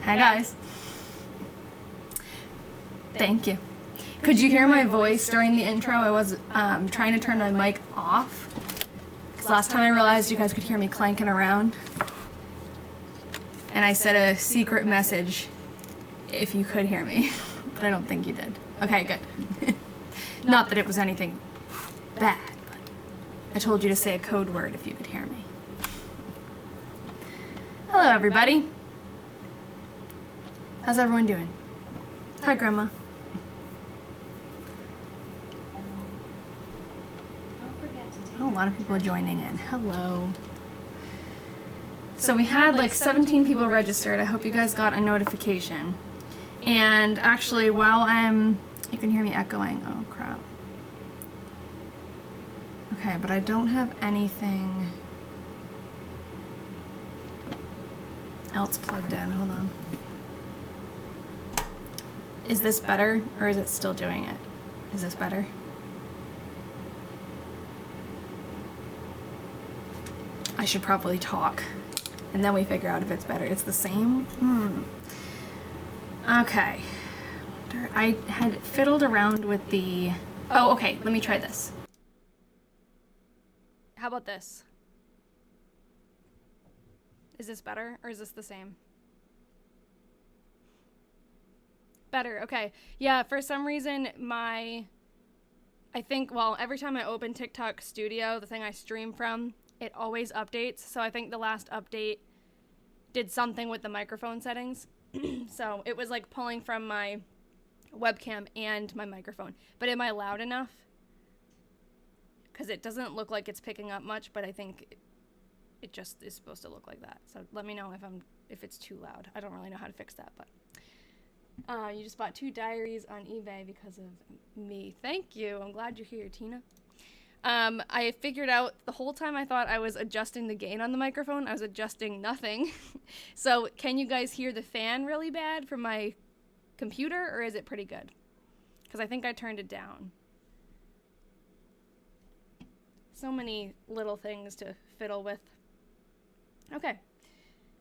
Hi guys. Thank you. Could you hear my voice during the intro? I was trying to turn my mic off. Because last time I realized you guys could hear me clanking around. And I said a secret message if you could hear me. But I don't think you did. Okay, good. Not that it was anything bad, but I told you to say a code word if you could hear me. Hello, everybody. How's everyone doing? Hi, Grandma. Oh, a lot of people are joining in. Hello. So we had like 17 people registered. I hope you guys got a notification. And actually, while you can hear me echoing. Oh, crap. Okay, but I don't have anything else plugged in. Hold on. Is this better, or is it still doing it? Is this better? I should probably talk, and then we figure out if it's better. It's the same? Okay. I had fiddled around with the... Oh, okay, let me try this. How about this? Is this better, or is this the same? Better, okay. Yeah, for some reason, I think, well, every time I open TikTok Studio, the thing I stream from, it always updates. So I think the last update did something with the microphone settings. So it was like pulling from my webcam and my microphone. But am I loud enough? Because it doesn't look like it's picking up much, but I think it just is supposed to look like that. So let me know if it's too loud. I don't really know how to fix that, but... you just bought 2 diaries on eBay because of me. Thank you. I'm glad you're here, Tina. I figured out the whole time I thought I was adjusting the gain on the microphone, I was adjusting nothing. So can you guys hear the fan really bad from my computer, or is it pretty good? Because I think I turned it down. So many little things to fiddle with. Okay.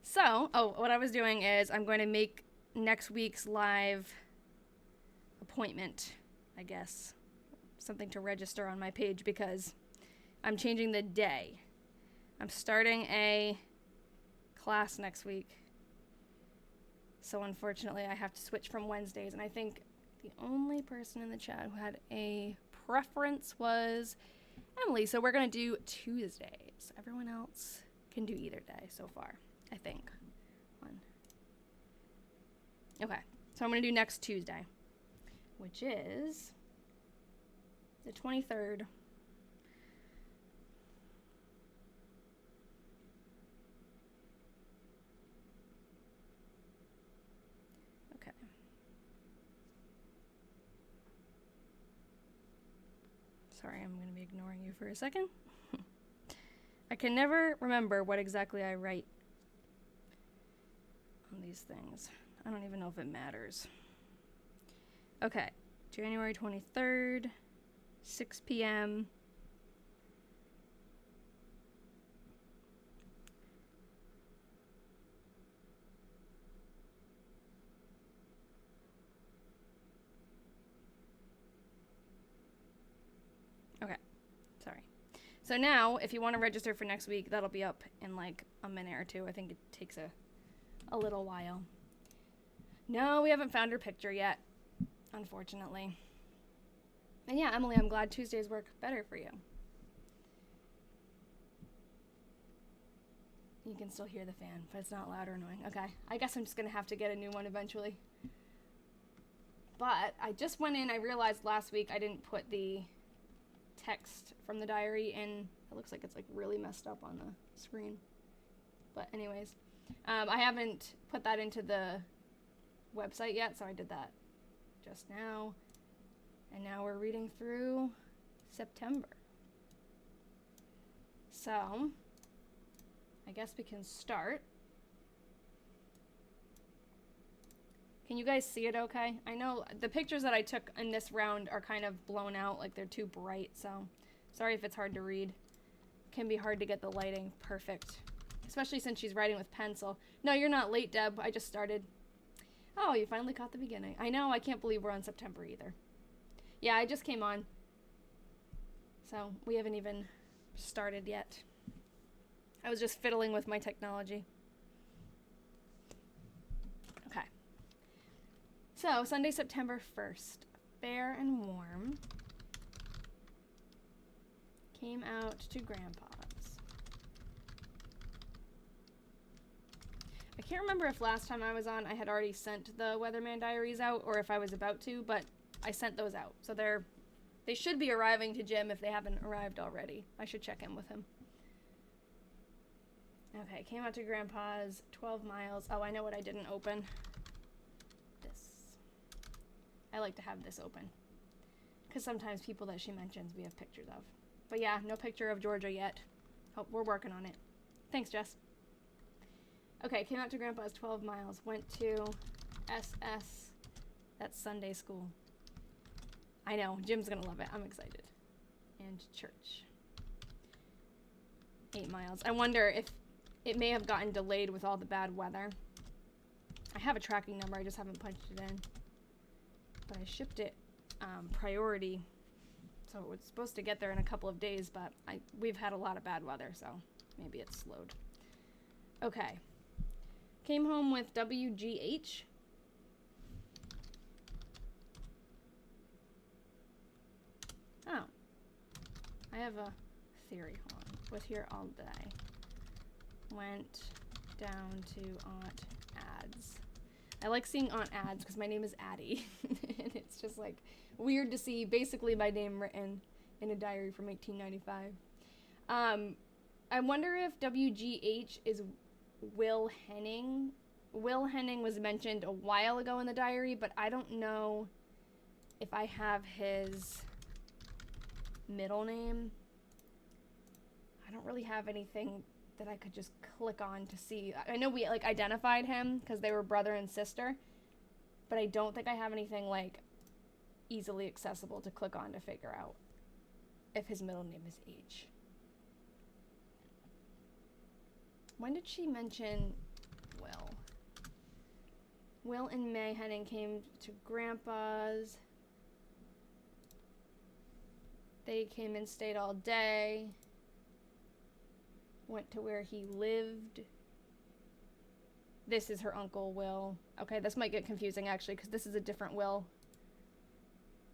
So, what I was doing is I'm going to make next week's live appointment, I guess. Something to register on my page because I'm changing the day. I'm starting a class next week. So unfortunately, I have to switch from Wednesdays. And I think the only person in the chat who had a preference was Emily. So we're going to do Tuesdays. Everyone else can do either day so far, I think. Okay, so I'm going to do next Tuesday, which is the 23rd. Okay. Sorry, I'm going to be ignoring you for a second. I can never remember what exactly I write on these things. I don't even know if it matters. Okay, January 23rd, 6 p.m. Okay, sorry. So now, if you want to register for next week, that'll be up in like a minute or two. I think it takes a little while. No, we haven't found her picture yet, unfortunately. And yeah, Emily, I'm glad Tuesdays work better for you. You can still hear the fan, but it's not loud or annoying. Okay, I guess I'm just going to have to get a new one eventually. But I just went in, I realized last week I didn't put the text from the diary in. It looks like it's like really messed up on the screen. But anyways, I haven't put that into the website yet, so I did that just now. And now we're reading through September. So, I guess we can start. Can you guys see it okay? I know the pictures that I took in this round are kind of blown out, like they're too bright, so sorry if it's hard to read. It can be hard to get the lighting perfect, especially since she's writing with pencil. No, you're not late, Deb. I just started. Oh, you finally caught the beginning. I know, I can't believe we're on September either. Yeah, I just came on. So, we haven't even started yet. I was just fiddling with my technology. Okay. So, Sunday, September 1st. Fair and warm. Came out to Grandpa's. I can't remember if last time I was on I had already sent the Weatherman Diaries out or if I was about to, but I sent those out. So they should be arriving to Jim if they haven't arrived already. I should check in with him. Okay, came out to Grandpa's, 12 miles. Oh, I know what I didn't open. This. I like to have this open. Because sometimes people that she mentions we have pictures of. But yeah, no picture of Georgia yet. Hope we're working on it. Thanks, Jess. Okay, came out to Grandpa's, 12 miles. Went to SS. That's Sunday school. I know, Jim's gonna love it. I'm excited. And church. 8 miles. I wonder if it may have gotten delayed with all the bad weather. I have a tracking number, I just haven't punched it in. But I shipped it priority. So it was supposed to get there in a couple of days, but we've had a lot of bad weather, so maybe it's slowed. Okay. Came home with WGH. Oh. I have a theory. Hold on. Was here all day. Went down to Aunt Ads. I like seeing Aunt Ads because my name is Addie. And it's just like weird to see basically my name written in a diary from 1895. I wonder if WGH is Will Henning. Will Henning was mentioned a while ago in the diary, but I don't know if I have his middle name. I don't really have anything that I could just click on to see. I know we like identified him because they were brother and sister, but I don't think I have anything like easily accessible to click on to figure out if his middle name is H. When did she mention Will? Will and May Henning came to Grandpa's. They came and stayed all day. Went to where he lived. This is her uncle, Will. Okay, this might get confusing, actually, because this is a different Will.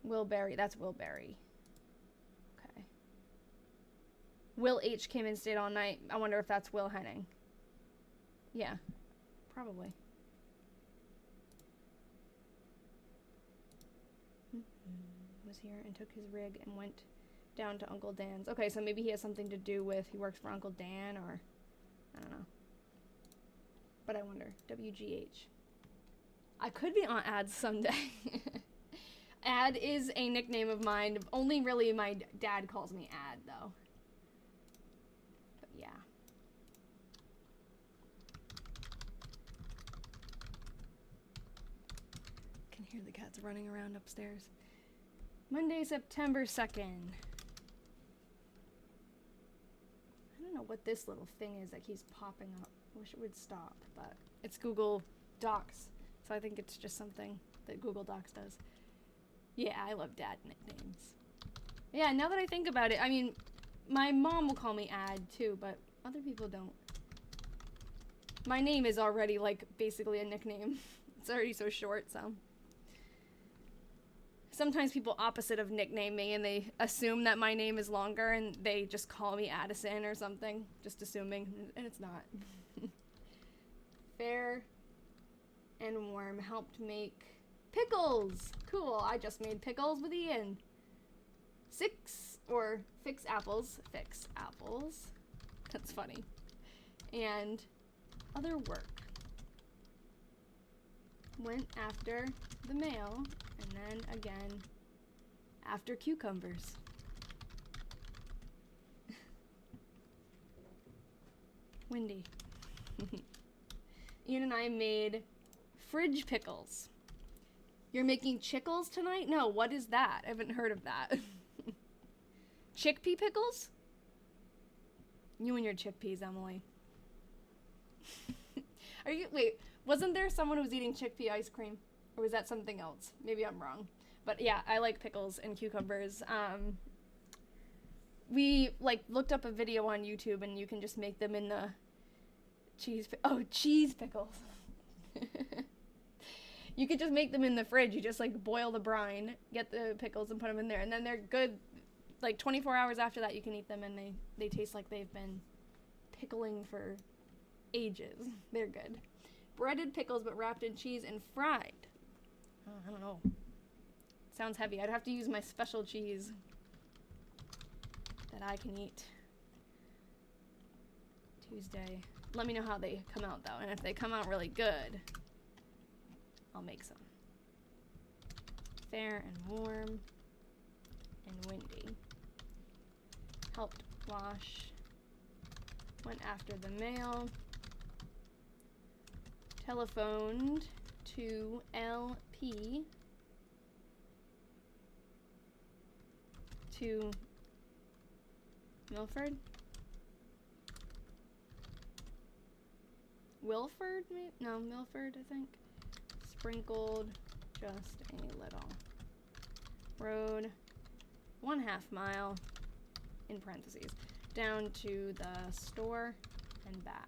Will Berry. That's Will Berry. Okay. Will H came and stayed all night. I wonder if that's Will Henning. Yeah, probably. Was here and took his rig and went down to Uncle Dan's. Okay, so maybe he has something to do with he works for Uncle Dan, or I don't know. But I wonder. WGH. I could be Aunt Ad someday. Ad is a nickname of mine. Only really my dad calls me Ad, though. But yeah. Can hear the cats running around upstairs. Monday, September 2nd. I don't know what this little thing is that keeps popping up. I wish it would stop, but it's Google Docs. So I think it's just something that Google Docs does. Yeah, I love dad nicknames. Yeah, now that I think about it, I mean, my mom will call me Ad too, but other people don't. My name is already like basically a nickname. It's already so short, so. Sometimes people opposite of nickname me and they assume that my name is longer and they just call me Addison or something, just assuming, and it's not. Fair and warm helped make pickles. Cool, I just made pickles with Ian. Fix apples. That's funny. And other work. Went after the mail. And then again, after cucumbers. Windy. Ian and I made fridge pickles. You're making chickles tonight? No, what is that? I haven't heard of that. Chickpea pickles? You and your chickpeas, Emily. Wait, wasn't there someone who was eating chickpea ice cream? Or was that something else? Maybe I'm wrong. But yeah, I like pickles and cucumbers. We like looked up a video on YouTube and you can just make them in the cheese pickles. You could just make them in the fridge. You just like boil the brine, get the pickles and put them in there, and then they're good. Like 24 hours after that you can eat them and they taste like they've been pickling for ages. They're good. Breaded pickles but wrapped in cheese and fried. Oh, I don't know. Sounds heavy. I'd have to use my special cheese that I can eat. Tuesday. Let me know how they come out though, and if they come out really good, I'll make some. Fair and warm and windy. Helped wash. Went after the mail. Telephoned to LP to Milford? Wilford? No, Milford, I think. Sprinkled just a little. Road 1/2 mile, in parentheses, down to the store and back.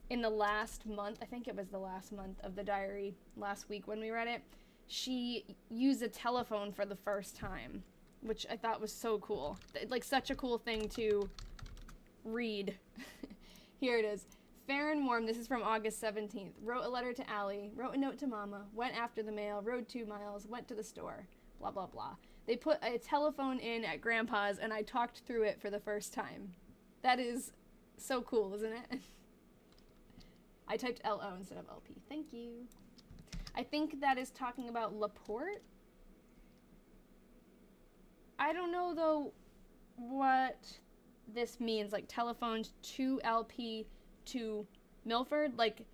In the last month, I think it was the last month of the diary, last week when we read it, she used a telephone for the first time, which I thought was so cool. Like, such a cool thing to read. Here it is. Fair and warm, this is from August 17th. Wrote a letter to Allie, wrote a note to Mama, went after the mail, rode 2 miles, went to the store, blah, blah, blah. They put a telephone in at Grandpa's, and I talked through it for the first time. That is so cool, isn't it? I typed L-O instead of L-P. Thank you. I think that is talking about Laporte. I don't know, though, what this means. Like, telephoned to LP to Milford? Like,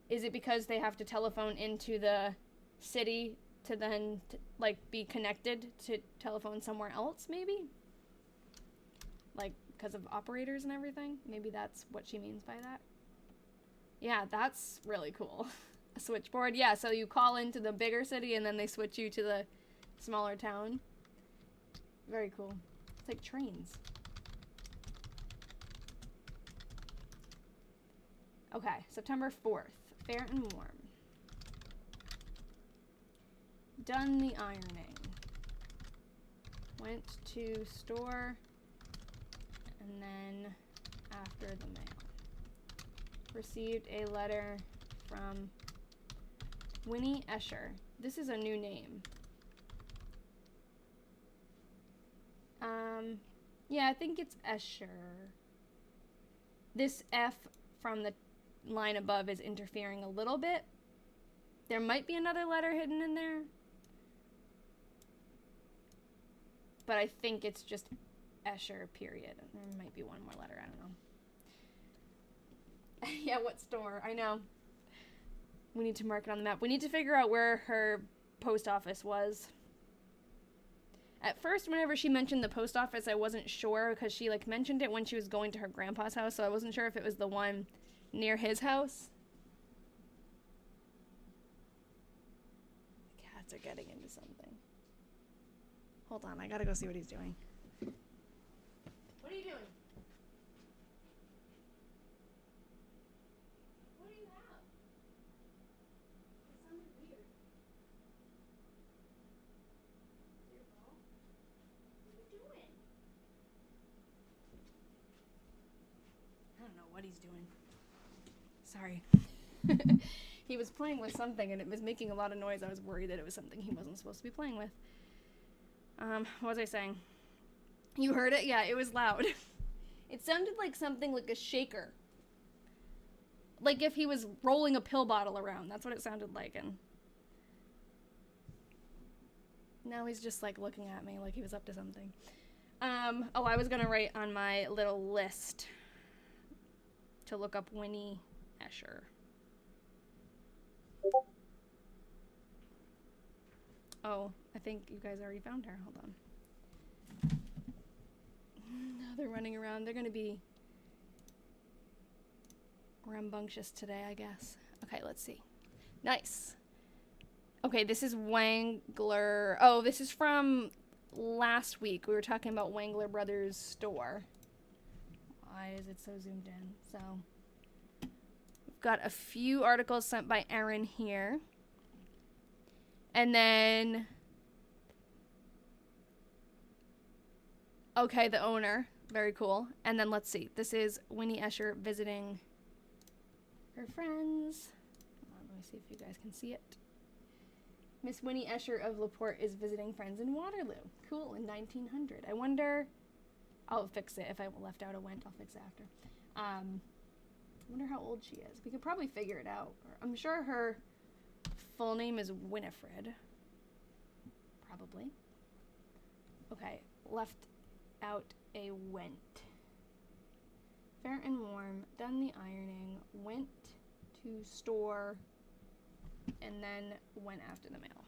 is it because they have to telephone into the city to then, like, be connected to telephone somewhere else, maybe? Like, because of operators and everything? Maybe that's what she means by that. Yeah, that's really cool. A switchboard. Yeah, so you call into the bigger city and then they switch you to the smaller town. Very cool. It's like trains. Okay, September 4th. Fair and warm. Done the ironing. Went to store and then after the mail. Received a letter from Winnie Escher. This is a new name. Yeah, I think it's Escher. This F from the line above is interfering a little bit. There might be another letter hidden in there. But I think it's just Escher, period. There might be one more letter, I don't know. Yeah, what store? I know. We need to mark it on the map. We need to figure out where her post office was. At first, whenever she mentioned the post office, I wasn't sure because she, like, mentioned it when she was going to her grandpa's house, so I wasn't sure if it was the one near his house. The cats are getting into something. Hold on, I gotta go see what he's doing. What are you doing? What do you have? It sounded weird. Is it your ball? What are you doing? I don't know what he's doing. Sorry. He was playing with something and it was making a lot of noise. I was worried that it was something he wasn't supposed to be playing with. What was I saying? You heard it? Yeah, it was loud. It sounded like something like a shaker. Like if he was rolling a pill bottle around. That's what it sounded like. And now he's just like looking at me like he was up to something. Oh, I was gonna write on my little list to look up Winnie Escher. Oh, I think you guys already found her. Hold on. Now they're running around. They're gonna be rambunctious today, I guess. Okay, let's see. Nice. Okay, this is Wangler. Oh, this is from last week. We were talking about Wangler Brothers store. Why is it so zoomed in? So, we've got a few articles sent by Erin here. And then, okay, the owner. Very cool. And then let's see. This is Winnie Escher visiting her friends. Let me see if you guys can see it. Miss Winnie Escher of LaPorte is visiting friends in Waterloo. Cool, in 1900. I wonder... I'll fix it. If I left out a went, I'll fix it after. I wonder how old she is. We could probably figure it out. I'm sure her full name is Winifred. Probably. Okay, left out a went. Fair and warm, done the ironing, went to store, and then went after the mail.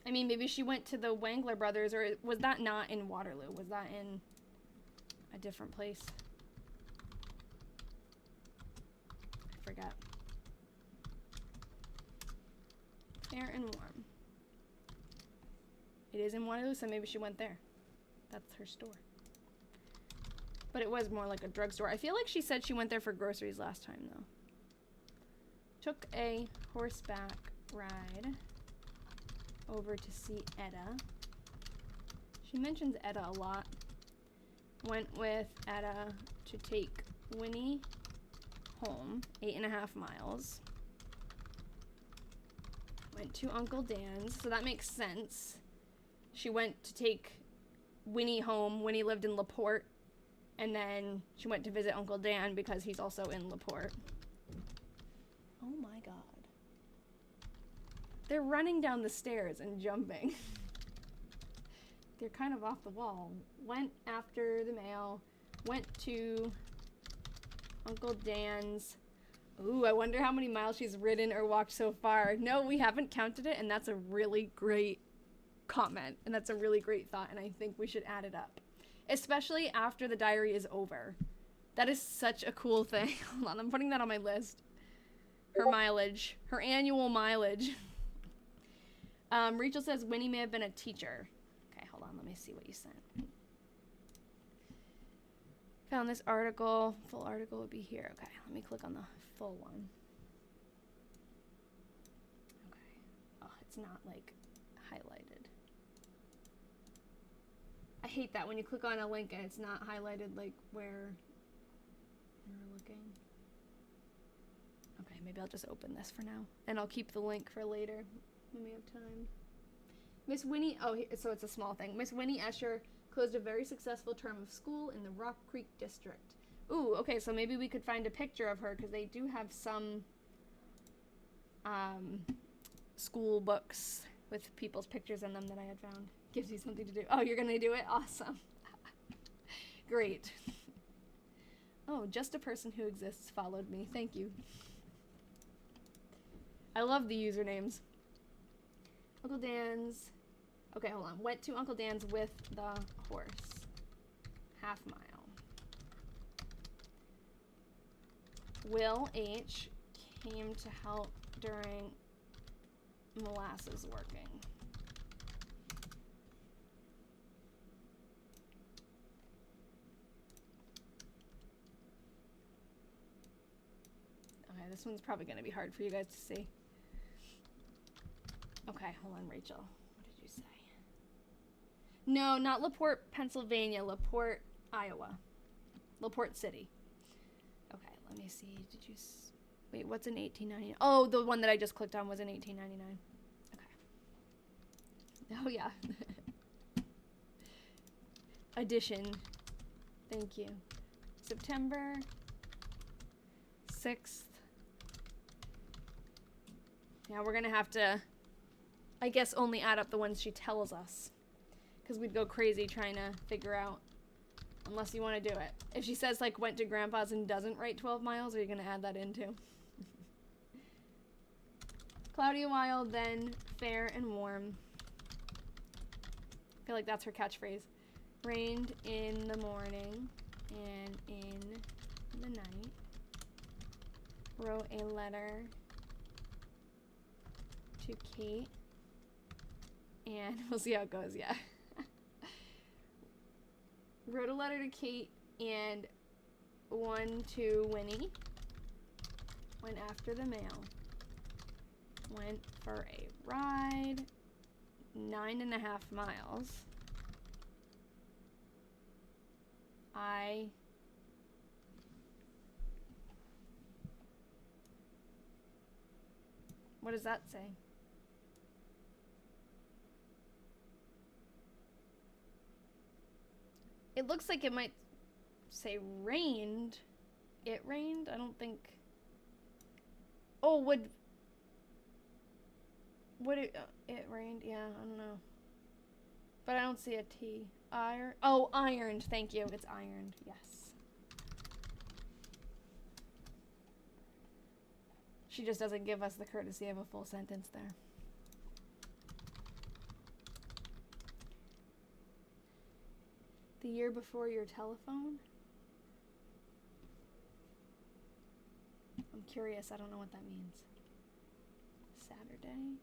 I mean, maybe she went to the Wangler Brothers, or was that not in Waterloo? Was that in a different place? I forgot. Fair and warm. It is in Waterloo, so maybe she went there. That's her store. But it was more like a drugstore. I feel like she said she went there for groceries last time, though. Took a horseback ride over to see Etta. She mentions Etta a lot. Went with Etta to take Winnie home, 8.5 miles. Went to Uncle Dan's, so that makes sense. She went to take Winnie home. Winnie lived in LaPorte, and then she went to visit Uncle Dan because he's also in LaPorte. Oh my god. They're running down the stairs and jumping. They're kind of off the wall. Went after the mail. Went to Uncle Dan's. Ooh, I wonder how many miles she's ridden or walked so far. No, we haven't counted it, and that's a really great comment. And that's a really great thought, and I think we should add it up. Especially after the diary is over. That is such a cool thing. Hold on, I'm putting that on my list. Her mileage. Her annual mileage. Rachel says Winnie may have been a teacher. Okay, hold on. Let me see what you sent. Found this article. Full article would be here. Okay, let me click on the full one. Okay. Oh, it's not, like, highlighted. I hate that when you click on a link and it's not highlighted, like, where you're looking. Okay, maybe I'll just open this for now. And I'll keep the link for later when we have time. Miss Winnie, oh, so it's a small thing. Miss Winnie Escher closed a very successful term of school in the Rock Creek district. Ooh, okay, so maybe we could find a picture of her, because they do have some school books with people's pictures in them that I had found. Gives you something to do. Oh, you're gonna do it? Awesome. Great. Oh, just a person who exists followed me. Thank you. I love the usernames. Uncle Dan's. Okay, hold on. Went to Uncle Dan's with the horse. Half mile. Will H. came to help during molasses working. Okay, this one's probably going to be hard for you guys to see. Okay, hold on, Rachel. What did you say? No, not LaPorte, Pennsylvania. LaPorte, Iowa. LaPorte City. Okay, let me see. Did you... Wait, what's in 1899? Oh, the one that I just clicked on was in 1899. Okay. Oh, yeah. Addition. Thank you. September 6th. Now we're going to have to, I guess, only add up the ones she tells us. Because we'd go crazy trying to figure out. Unless you want to do it. If she says, like, went to Grandpa's and doesn't write 12 miles, are you going to add that in, too? Cloudy a while, then fair and warm. I feel like that's her catchphrase. Rained in the morning and in the night. Wrote a letter to Kate. And we'll see how it goes, yeah. Wrote a letter to Kate and one to Winnie. Went after the mail. Went for a ride. 9.5 miles. What does that say? It looks like it might say rained. It rained? I don't think. Oh, would it rained? Yeah, I don't know. But I don't see a T. Oh, ironed. Thank you. It's ironed. Yes. She just doesn't give us the courtesy of a full sentence there. The year before your telephone? I'm curious. I don't know what that means. Saturday?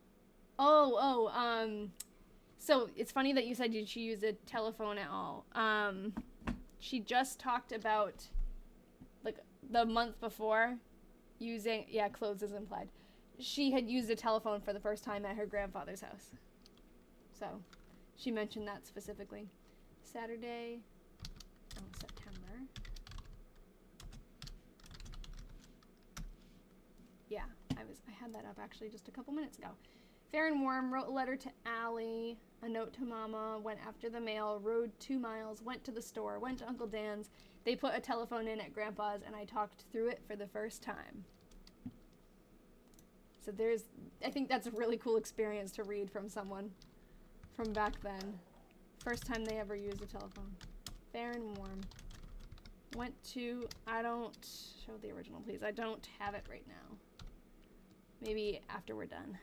So it's funny that you said she used a telephone at all. She just talked about, like, the month before using, yeah, clothes is implied. She had used a telephone for the first time at her grandfather's house. So she mentioned that specifically. Saturday, September. Yeah, I had that up actually just a couple minutes ago. Fair and warm, wrote a letter to Allie, a note to Mama, went after the mail, rode 2 miles, went to the store, went to Uncle Dan's. They put a telephone in at Grandpa's and I talked through it for the first time. So I think that's a really cool experience to read from someone from back then. First time they ever used a telephone. Fair and warm. Went to, I don't, show the original please. I don't have it right now. Maybe after we're done.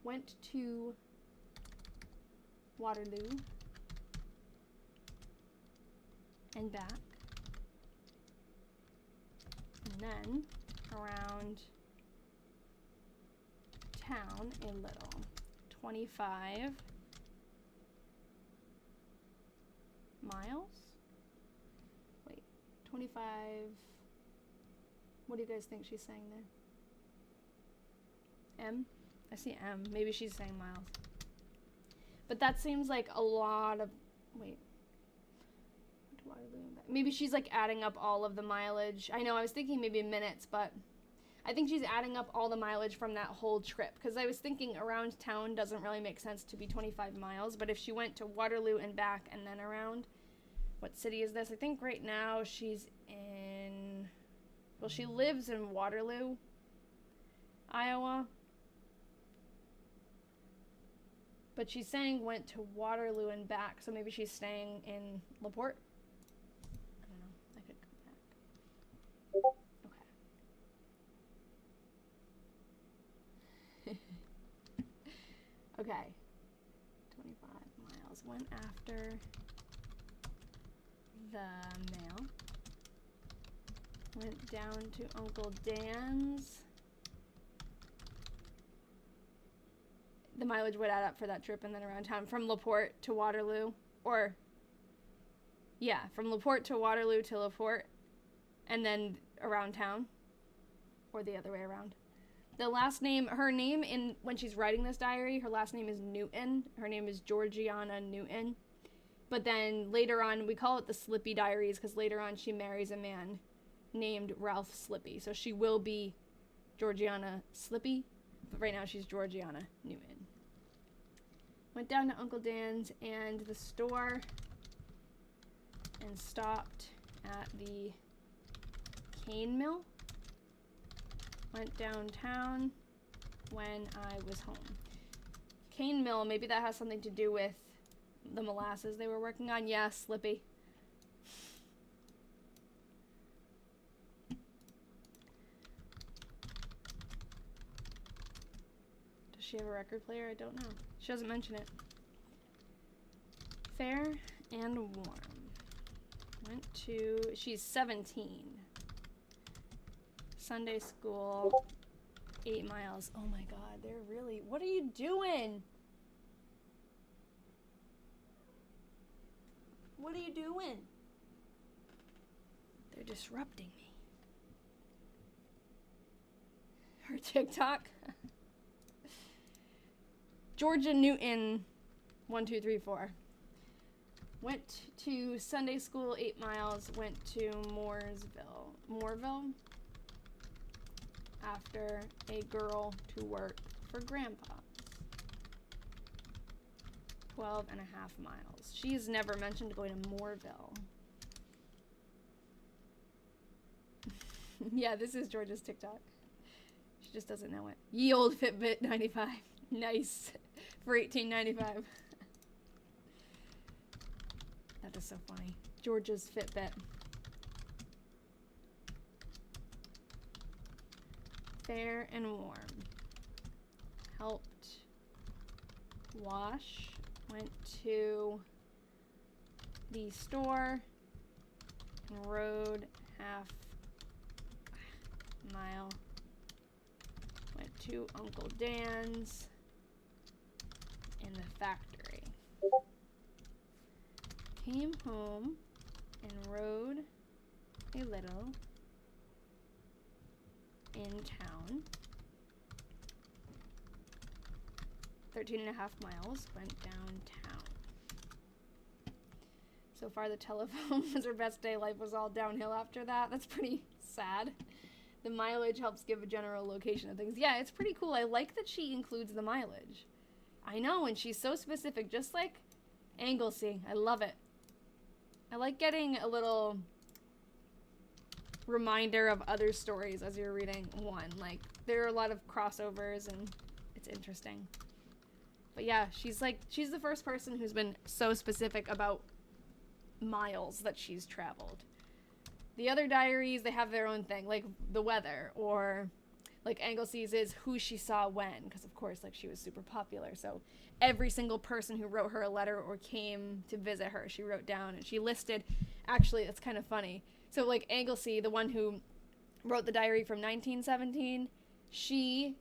Went to Waterloo and back. And then around town a little. 25 miles? Wait, 25. What do you guys think she's saying there? M? I see M. Maybe she's saying miles. But that seems like a lot of. Wait. Maybe she's like adding up all of the mileage. I know, I was thinking maybe minutes, but I think she's adding up all the mileage from that whole trip. Because I was thinking around town doesn't really make sense to be 25 miles. But if she went to Waterloo and back and then around. What city is this? I think right now she's in. Well, she lives in Waterloo, Iowa. But she's saying went to Waterloo and back, so maybe she's staying in LaPorte. I don't know. I could go back. Okay. Okay. 25 miles. Went after the mail. Went down to Uncle Dan's. The mileage would add up for that trip and then around town from LaPorte to Waterloo. Or, yeah, from LaPorte to Waterloo to LaPorte and then around town. Or the other way around. The last name, her name when she's writing this diary, her last name is Newton. Her name is Georgiana Newton. But then later on, we call it the Slippy Diaries because later on she marries a man named Ralph Slippy. So she will be Georgiana Slippy, but right now she's Georgiana Newton. Went down to Uncle Dan's and the store and stopped at the cane mill. Went downtown when I was home. Cane mill, maybe that has something to do with the molasses they were working on. Yeah, Slippy. Does she have a record player? I don't know. She doesn't mention it. Fair and warm. She's 17. Sunday school, 8 miles. Oh my God, what are you doing? What are you doing? They're disrupting me. Her TikTok. Georgiana Newton, 1, 2, 3, 4. Went to Sunday school, 8 miles. Went to Moorville. After a girl to work for grandpa. 12 and a half miles. She's never mentioned going to Moorville. Yeah, this is Georgia's TikTok. She just doesn't know it. Ye old Fitbit 95. Nice. For $18.95. That is so funny. Georgia's Fitbit. Fair and warm. Helped wash. Went to the store and rode half mile. Went to Uncle Dan's in the factory. Came home and rode a little in town. 13 and a half miles, went downtown. So far the telephone was her best day. Life was all downhill after that. That's pretty sad. The mileage helps give a general location of things. Yeah, it's pretty cool. I like that she includes the mileage. I know, and she's so specific, just like Anglesey. I love it. I like getting a little reminder of other stories as you're reading one. Like, there are a lot of crossovers, and it's interesting. But yeah, she's the first person who's been so specific about miles that she's traveled. The other diaries, they have their own thing, like the weather, or like Anglesey's is who she saw when, because of course, like, she was super popular. So every single person who wrote her a letter or came to visit her, she wrote down, and she listed. Actually, it's kind of funny. So like Anglesey, the one who wrote the diary from 1917, she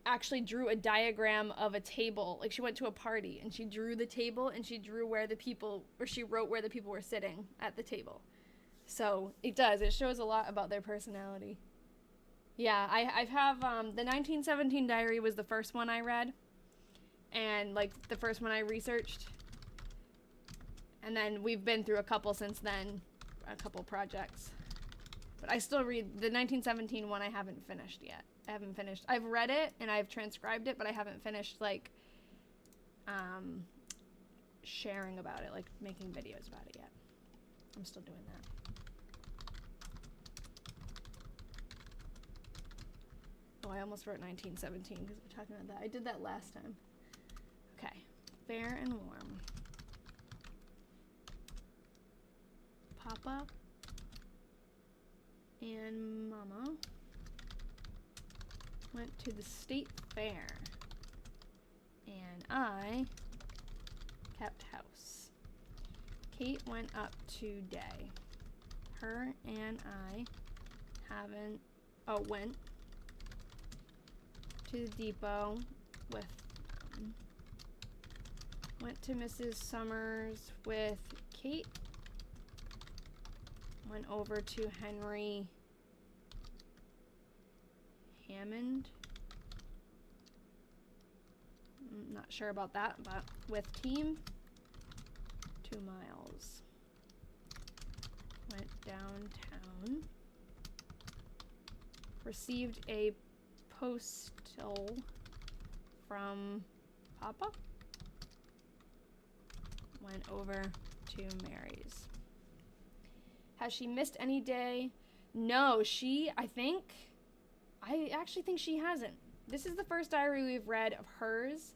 actually drew a diagram of a table. Like, she went to a party and she drew the table, and she drew she wrote where the people were sitting at the table. So it shows a lot about their personality. Yeah, I have the 1917 diary was the first one I read, and like the first one I researched, and then we've been through a couple since then, a couple projects. But I still read the 1917 one. I haven't finished yet. I've read it and I've transcribed it, but I haven't finished sharing about it, like making videos about it yet. I'm still doing that. Oh, I almost wrote 1917 because we're talking about that. I did that last time. Okay. Fair and warm. Papa and Mama went to the state fair, and I kept house. Kate went up today. Her and I went to the depot with them. Went to Mrs. Summers with Kate. Went over to Henry Hammond. I'm not sure about that, but with team, 2 miles. Went downtown. Received a postal from Papa. Went over to Mary's. Has she missed any day? No, I actually think she hasn't. This is the first diary we've read of hers.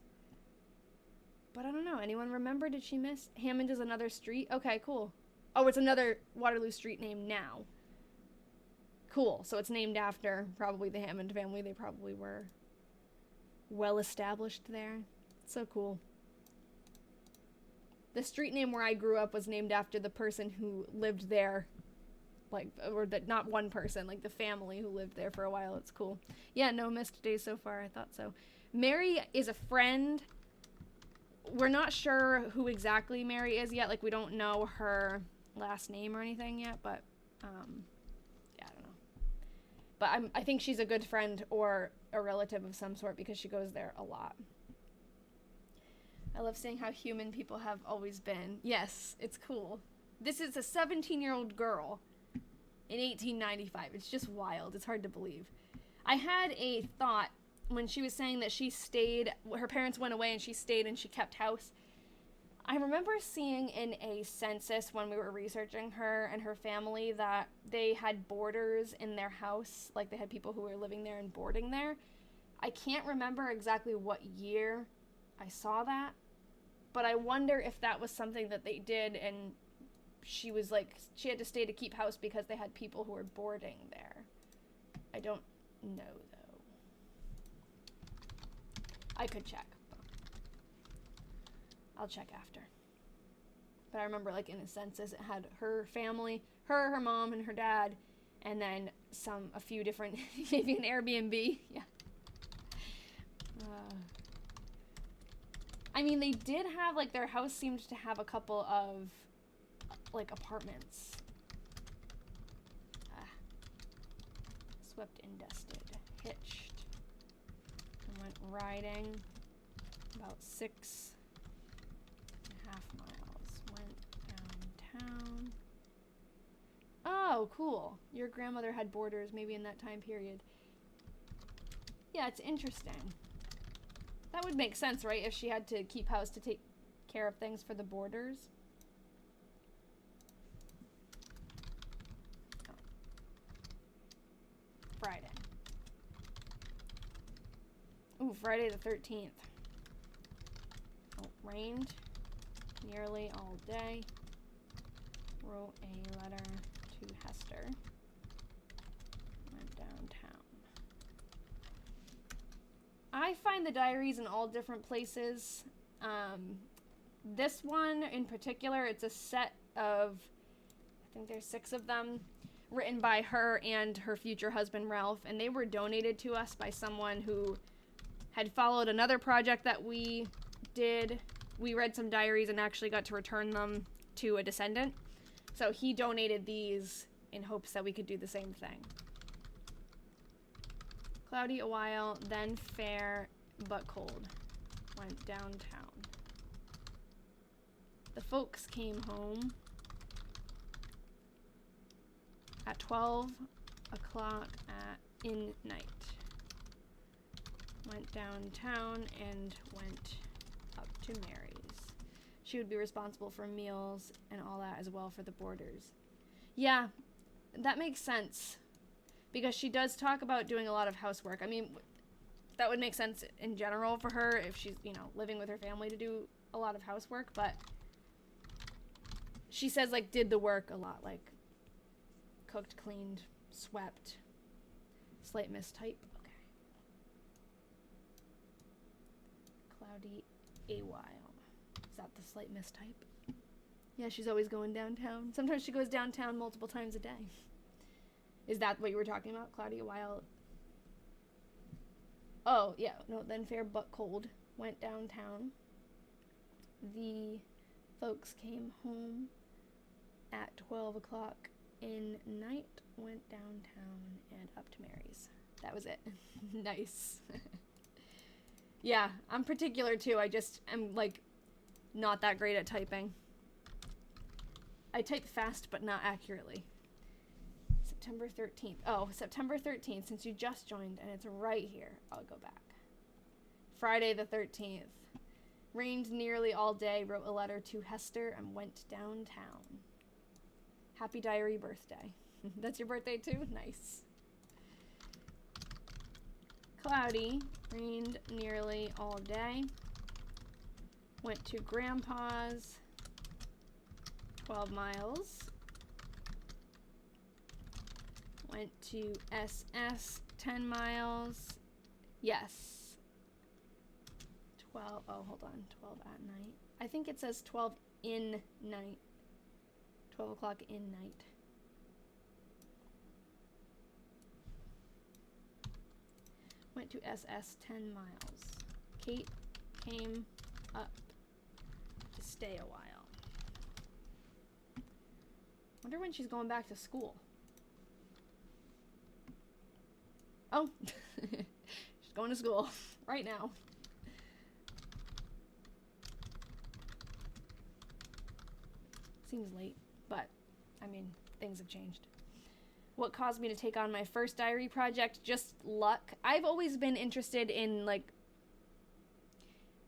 But I don't know. Anyone remember? Did she miss? Hammond is another street? Okay, cool. Oh, it's another Waterloo street name now. Cool. So it's named after probably the Hammond family. They probably were well established there. It's so cool. The street name where I grew up was named after the person who lived there. Like, or that, not one person, like the family who lived there for a while. It's cool. Yeah, no missed days so far. I thought so. Mary is a friend. We're not sure who exactly Mary is yet. Like, we don't know her last name or anything yet, but, yeah, I don't know. But I think she's a good friend or a relative of some sort because she goes there a lot. I love seeing how human people have always been. Yes, it's cool. This is a 17-year-old girl in 1895. It's just wild. It's hard to believe. I had a thought when she was saying that she stayed, her parents went away and she stayed and she kept house. I remember seeing in a census when we were researching her and her family that they had boarders in their house. Like, they had people who were living there and boarding there. I can't remember exactly what year I saw that, but I wonder if that was something that they did and she was like, she had to stay to keep house because they had people who were boarding there. I don't know, though. I could check. I'll check after. But I remember, like, in a census, it had her family, her mom, and her dad, and then a few different, maybe an Airbnb. Yeah. I mean, they did have, like, their house seemed to have a couple of, like, apartments. Swept and dusted. Hitched. And went riding about 6.5 miles. Went downtown. Oh, cool. Your grandmother had boarders maybe in that time period. Yeah, it's interesting. That would make sense, right? If she had to keep house to take care of things for the boarders. Oh. Friday. Ooh, Friday the 13th. Oh, rained nearly all day. Wrote a letter to Hester. Went downtown. I find the diaries in all different places. This one in particular, it's a set of, I think there's 6 of them, written by her and her future husband, Ralph, and they were donated to us by someone who had followed another project that we did. We read some diaries and actually got to return them to a descendant. So he donated these in hopes that we could do the same thing. Cloudy a while, then fair, but cold. Went downtown. The folks came home at 12 o'clock in night. Went downtown and went up to Mary's. She would be responsible for meals and all that as well for the boarders. Yeah, that makes sense. Because she does talk about doing a lot of housework. I mean, that would make sense in general for her if she's, you know, living with her family to do a lot of housework. But she says, like, did the work a lot. Like, cooked, cleaned, swept. Slight mistype. Okay. Cloudy a while. Is that the slight mistype? Yeah, she's always going downtown. Sometimes she goes downtown multiple times a day. Is that what you were talking about? Cloudy a while. Oh, yeah. No, then fair but cold. Went downtown. The folks came home at 12 o'clock in night. Went downtown and up to Mary's. That was it. Nice. Yeah, I'm particular too. I just am, like, not that great at typing. I type fast but not accurately. September 13th. Oh, September 13th, since you just joined, and it's right here. I'll go back. Friday the 13th. Rained nearly all day, wrote a letter to Hester, and went downtown. Happy diary birthday. That's your birthday too? Nice. Cloudy. Rained nearly all day. Went to Grandpa's. 12 miles. Went to SS, 10 miles. Yes. 12. Oh, hold on. 12 at night. I think it says 12 in night. 12 o'clock in night. Went to SS 10 miles. Kate came up to stay a while. Wonder when she's going back to school. Oh, she's going to school right now. Seems late, but I mean, things have changed. What caused me to take on my first diary project? Just luck. I've always been interested in like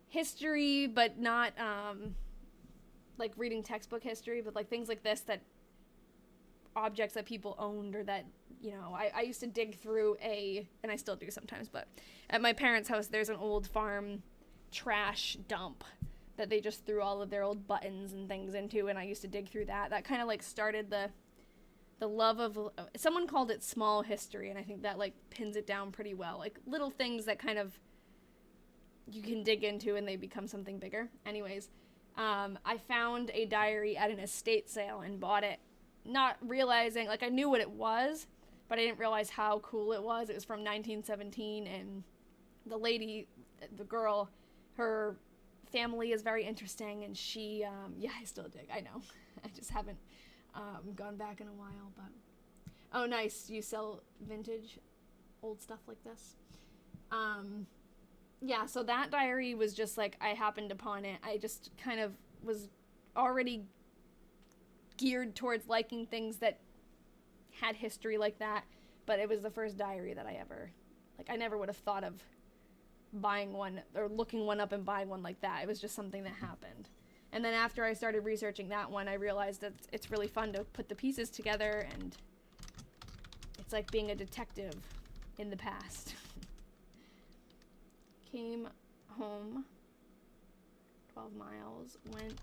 history, but not like reading textbook history, but like things like this, that objects that people owned, or that, you know, I used to dig through and I still do sometimes, but at my parents' house there's an old farm trash dump that they just threw all of their old buttons and things into, and I used to dig through that. That kind of like started the love of, someone called it small history, and I think that like pins it down pretty well. Like little things that kind of you can dig into and they become something bigger. Anyways, I found a diary at an estate sale and bought it, not realizing, like I knew what it was, but I didn't realize how cool it was. It was from 1917, and the lady, the girl, her family is very interesting, and she, yeah, I still dig, I know. I just haven't gone back in a while, but... Oh, nice, you sell vintage old stuff like this? Yeah, so that diary was just like, I happened upon it. I just kind of was already geared towards liking things that had history like that, but it was the first diary that I ever, like, I never would have thought of buying one or looking one up and buying one like that. It was just something that happened. And then after I started researching that one, I realized that it's really fun to put the pieces together, and it's like being a detective in the past. Came home 12 miles, went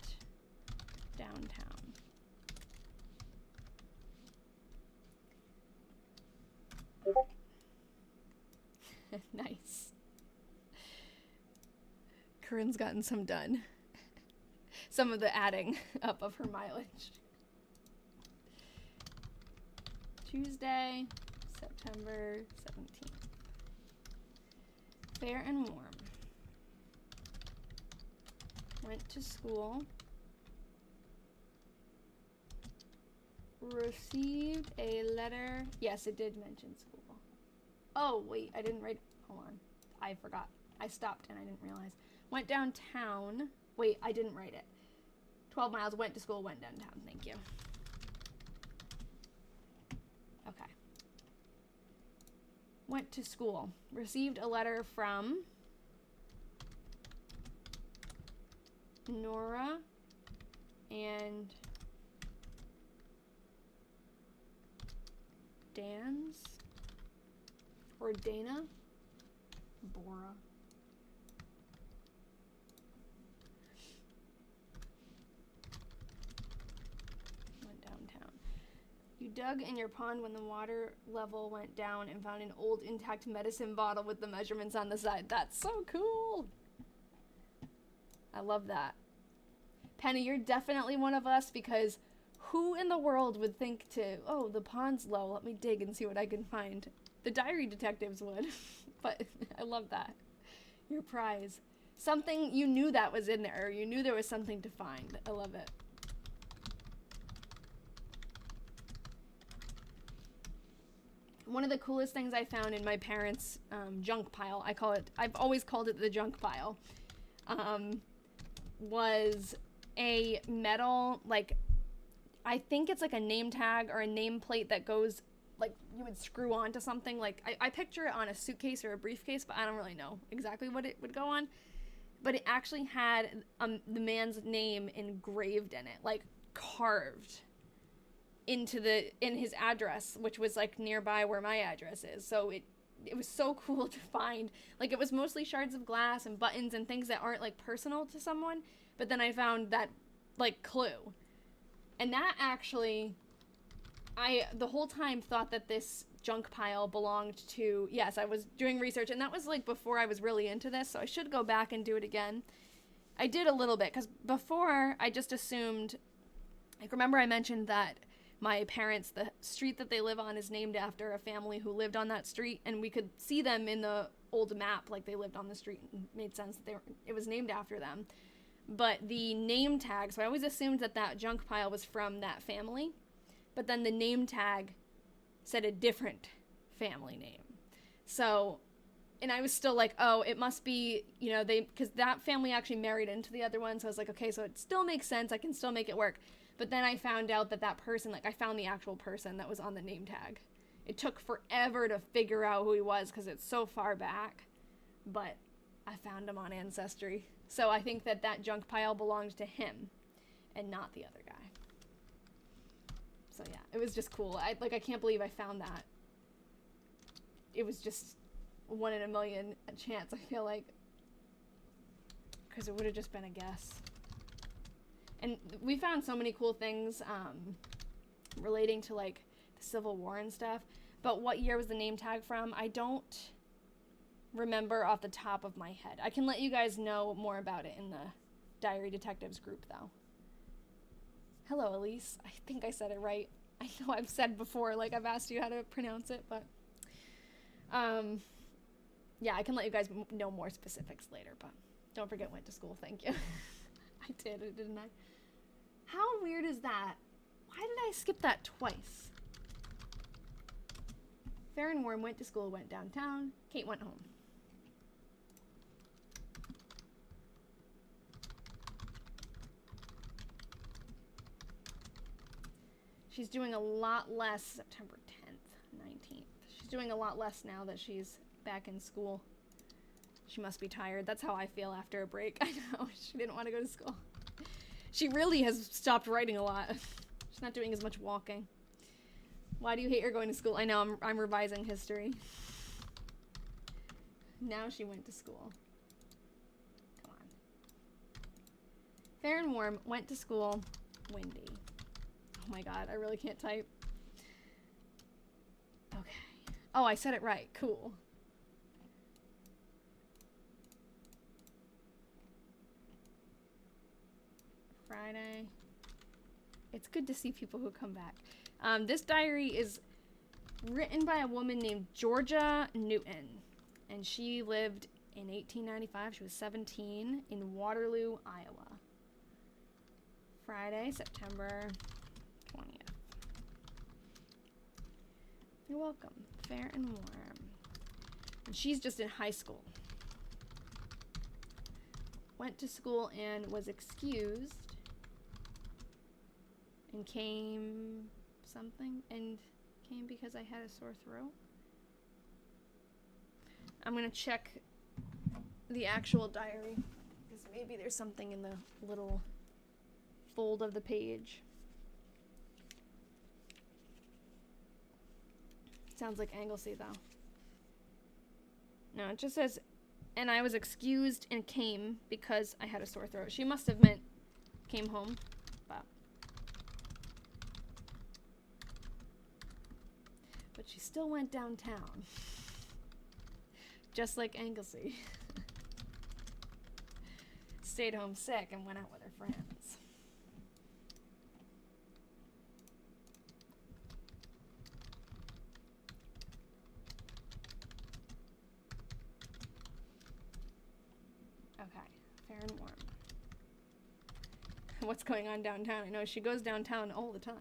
downtown. Nice. Corinne's gotten some done. Some of the adding up of her mileage. Tuesday, September 17th. Fair and warm. Went to school. Received a letter. Yes, it did mention school. Oh, wait, I didn't write. Hold on. I forgot. I stopped and I didn't realize. Went downtown. Wait, I didn't write it. 12 miles, went to school, went downtown. Thank you. Okay. Went to school. Received a letter from Nora and Dan's or Dana Bora. Went downtown. You dug in your pond when the water level went down and found an old intact medicine bottle with the measurements on the side. That's so cool. I love that. Penny, you're definitely one of us, because who in the world would think to, oh, the pond's low, let me dig and see what I can find. The diary detectives would, but I love that. Your prize. Something, you knew that was in there, or you knew there was something to find. I love it. One of the coolest things I found in my parents' junk pile, I've always called it the junk pile, was a metal, like, I think it's like a name tag or a nameplate that goes, like, you would screw onto something. Like, I picture it on a suitcase or a briefcase, but I don't really know exactly what it would go on. But it actually had the man's name engraved in it, like carved in his address, which was like nearby where my address is. So it was so cool to find. Like, it was mostly shards of glass and buttons and things that aren't like personal to someone. But then I found that like clue. And that actually, I the whole time thought that this junk pile belonged to, yes, I was doing research, and that was like before I was really into this, so I should go back and do it again. I did a little bit, because before I just assumed, like, remember I mentioned that my parents, the street that they live on is named after a family who lived on that street, and we could see them in the old map, like they lived on the street, and it made sense that it was named after them. But the name tag, so I always assumed that that junk pile was from that family, but then the name tag said a different family name. So, and I was still like, oh, it must be, you know, because that family actually married into the other one, so I was like, okay, so it still makes sense, I can still make it work. But then I found out that that person, like, I found the actual person that was on the name tag. It took forever to figure out who he was because it's so far back, but I found him on Ancestry. So I think that that junk pile belonged to him and not the other guy. So yeah, it was just cool. I can't believe I found that. It was just 1 in a million chance, I feel like, because it would have just been a guess. And we found so many cool things relating to like the Civil War and stuff. But what year was the name tag from? I don't remember off the top of my head. I can let you guys know more about it in the Diary Detectives group, though. Hello, Elise. I think I said it right. I know I've said before, like I've asked you how to pronounce it, but yeah, I can let you guys know more specifics later, but don't forget went to school. Thank you. I did, didn't I? How weird is that? Why did I skip that twice? Fair and Warm went to school, went downtown. Kate went home. She's doing a lot less September 10th, 19th. She's doing a lot less now that she's back in school. She must be tired. That's how I feel after a break. I know, she didn't want to go to school. She really has stopped writing a lot. She's not doing as much walking. Why do you hate her going to school? I know, I'm revising history. Now she went to school. Come on. Fair and Warm went to school, windy. Oh my god, I really can't type. Okay. Oh, I said it right. Cool. Friday. It's good to see people who come back. This diary is written by a woman named Georgiana Newton, and she lived in 1895. She was 17 in Waterloo, Iowa. Friday, September 20th. You're welcome. Fair and Warm. And she's just in high school. Went to school and was excused. And came because I had a sore throat. I'm gonna check the actual diary because maybe there's something in the little fold of the page. Sounds like Anglesey though. No, it just says, and I was excused and came because I had a sore throat. She must have meant came home. But she still went downtown. Just like Anglesey. Stayed home sick and went out with her friends. Okay, Fair and Warm. What's going on downtown? I know she goes downtown all the time.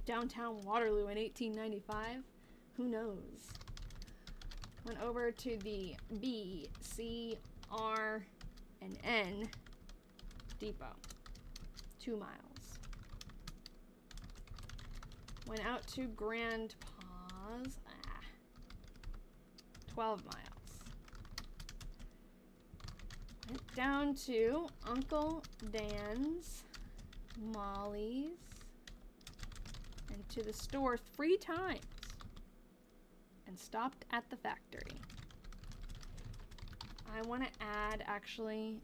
Downtown Waterloo in 1895? Who knows? Went over to the B, C, R, and N depot. 2 miles. Went out to Grand Paws. 12 miles. Went down to Uncle Dan's, Molly's, and to the store 3 times. And stopped at the factory. I want to add, actually,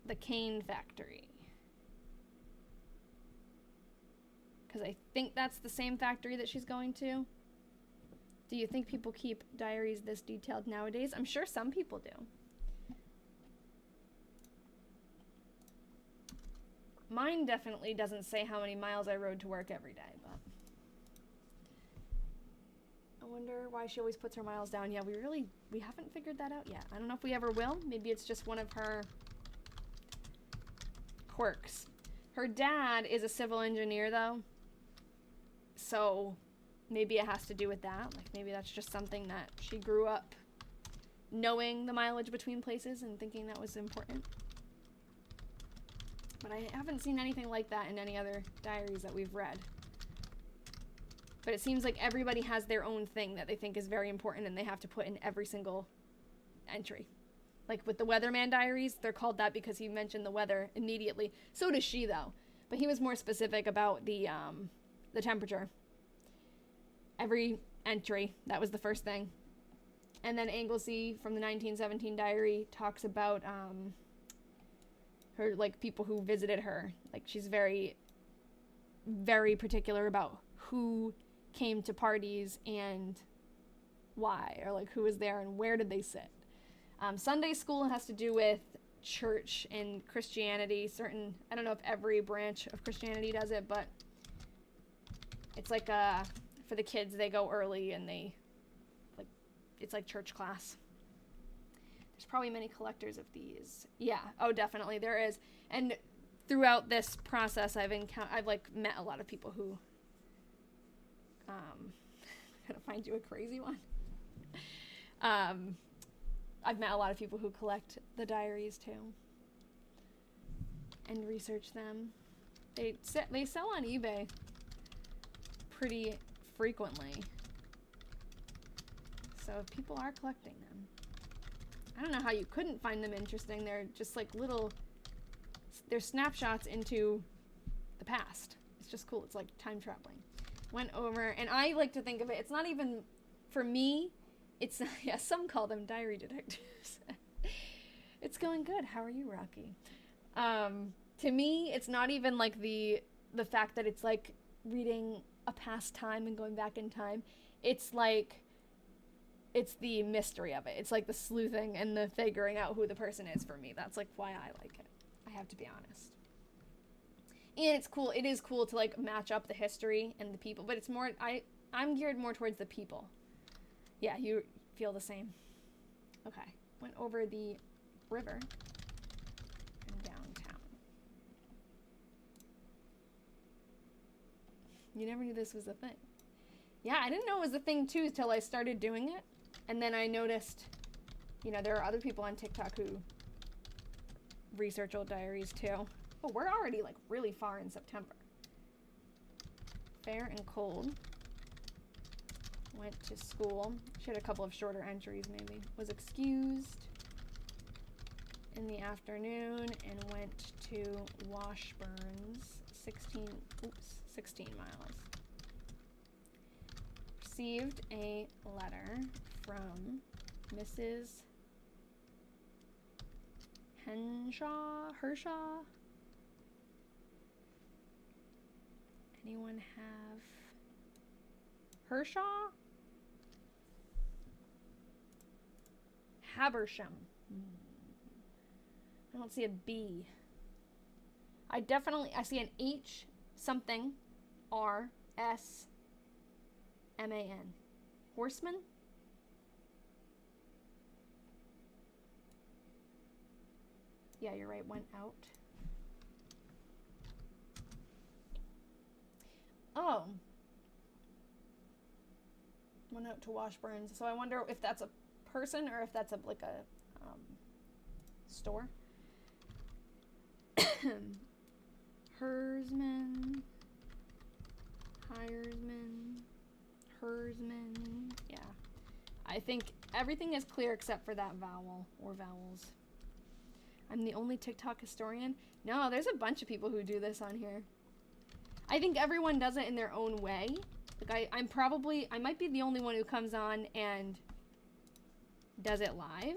the cane factory. Because I think that's the same factory that she's going to. Do you think people keep diaries this detailed nowadays? I'm sure some people do. Mine definitely doesn't say how many miles I rode to work every day, but I wonder why she always puts her miles down. Yeah, we haven't figured that out yet. I don't know if we ever will. Maybe it's just one of her quirks. Her dad is a civil engineer, though, so maybe it has to do with that. Like, maybe that's just something that she grew up knowing the mileage between places and thinking that was important. But I haven't seen anything like that in any other diaries that we've read. But it seems like everybody has their own thing that they think is very important and they have to put in every single entry. Like with the Weatherman diaries, they're called that because he mentioned the weather immediately. So does she, though. But he was more specific about the temperature. Every entry, that was the first thing. And then Anglesey from the 1917 diary talks about her, like, people who visited her. Like, she's very, very particular about who came to parties and why, or like who was there and where did they sit. Sunday school has to do with church and Christianity. I don't know if every branch of Christianity does it, but it's like for the kids, they go early and it's like church class. There's probably many collectors of these. Yeah, oh, definitely there is. And throughout this process, I've like met a lot of people who, I'm gonna find you a crazy one. I've met a lot of people who collect the diaries too and research them. They sell on eBay pretty frequently. So if people are collecting them, I don't know how you couldn't find them interesting. They're just like they're snapshots into the past. It's just cool. It's like time traveling. Went over, and I like to think of it, it's not even, for me, it's, yeah, some call them diary detectives. It's going good. How are you, Rocky? To me, it's not even like the fact that it's like reading a past time and going back in time. It's like, it's the mystery of it. It's like the sleuthing and the figuring out who the person is for me. That's like why I like it. I have to be honest. And it's cool. It is cool to like match up the history and the people, but it's more, I'm geared more towards the people. Yeah, you feel the same. Okay. Went over the river and downtown. You never knew this was a thing. Yeah, I didn't know it was a thing too until I started doing it. And then I noticed, there are other people on TikTok who research old diaries too. Oh, we're already like really far in September. Fair and cold. Went to school. She had a couple of shorter entries maybe. Was excused in the afternoon and went to Washburn's 16 miles. Received a letter from Mrs. Hershaw. Anyone have Hershaw? Habersham. I don't see a B. I see an H something R S M A N. Horseman? Yeah, you're right. Went out. Oh. Went out to Washburn's. So I wonder if that's a person or if that's like a store. Hersman. Hersman. Yeah. I think everything is clear except for that vowel or vowels. I'm the only TikTok historian. No, there's a bunch of people who do this on here. I think everyone does it in their own way. Like I might be the only one who comes on and does it live,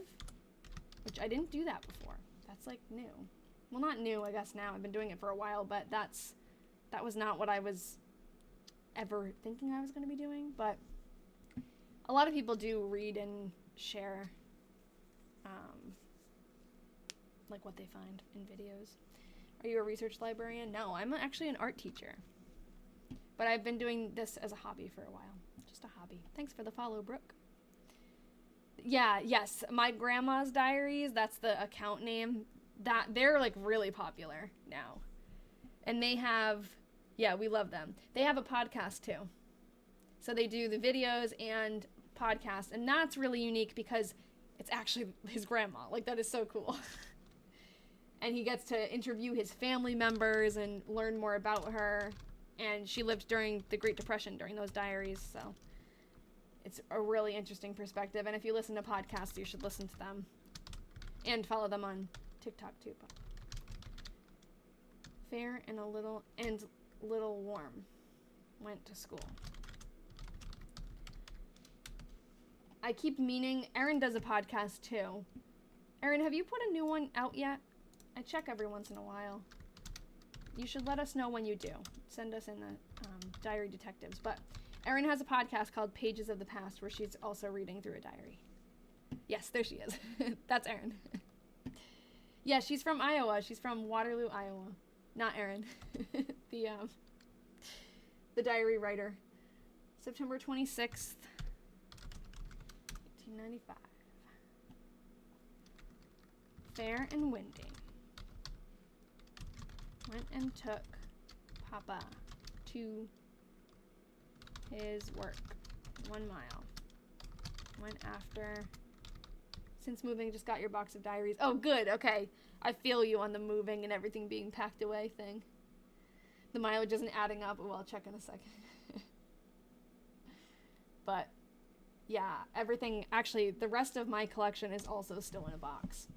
which I didn't do that before. That's like new. Well, not new, I guess now. I've been doing it for a while, but that was not what I was ever thinking I was going to be doing. But A lot of people do read and share like what they find in videos. Are you a research librarian? No, I'm actually an art teacher. But I've been doing this as a hobby for a while. Just a hobby. Thanks for the follow, Brooke. Yeah, yes, my grandma's diaries, that's the account name. That they're like really popular now. And they have, yeah, we love them. They have a podcast too. So they do the videos and podcast, and that's really unique because it's actually his grandma. Like, that is so cool. And he gets to interview his family members and learn more about her. And she lived during the Great Depression during those diaries, so it's a really interesting perspective. And if you listen to podcasts, you should listen to them and follow them on TikTok too. Fair and little warm. Went to school. I keep meaning, Erin does a podcast too. Erin, have you put a new one out yet? I check every once in a while. You should let us know when you do. Send us in the Diary Detectives. But Erin has a podcast called Pages of the Past where she's also reading through a diary. Yes, there she is. That's Erin. Yeah, she's from Iowa. She's from Waterloo, Iowa. Not Erin. The diary writer. September 26th, 1895. Fair and windy. Went and took Papa to his work. 1 mile. Went after... Since moving, just got your box of diaries. Oh, good. Okay. I feel you on the moving and everything being packed away thing. The mileage isn't adding up. Well, I'll check in a second. But, yeah, everything... Actually, the rest of my collection is also still in a box.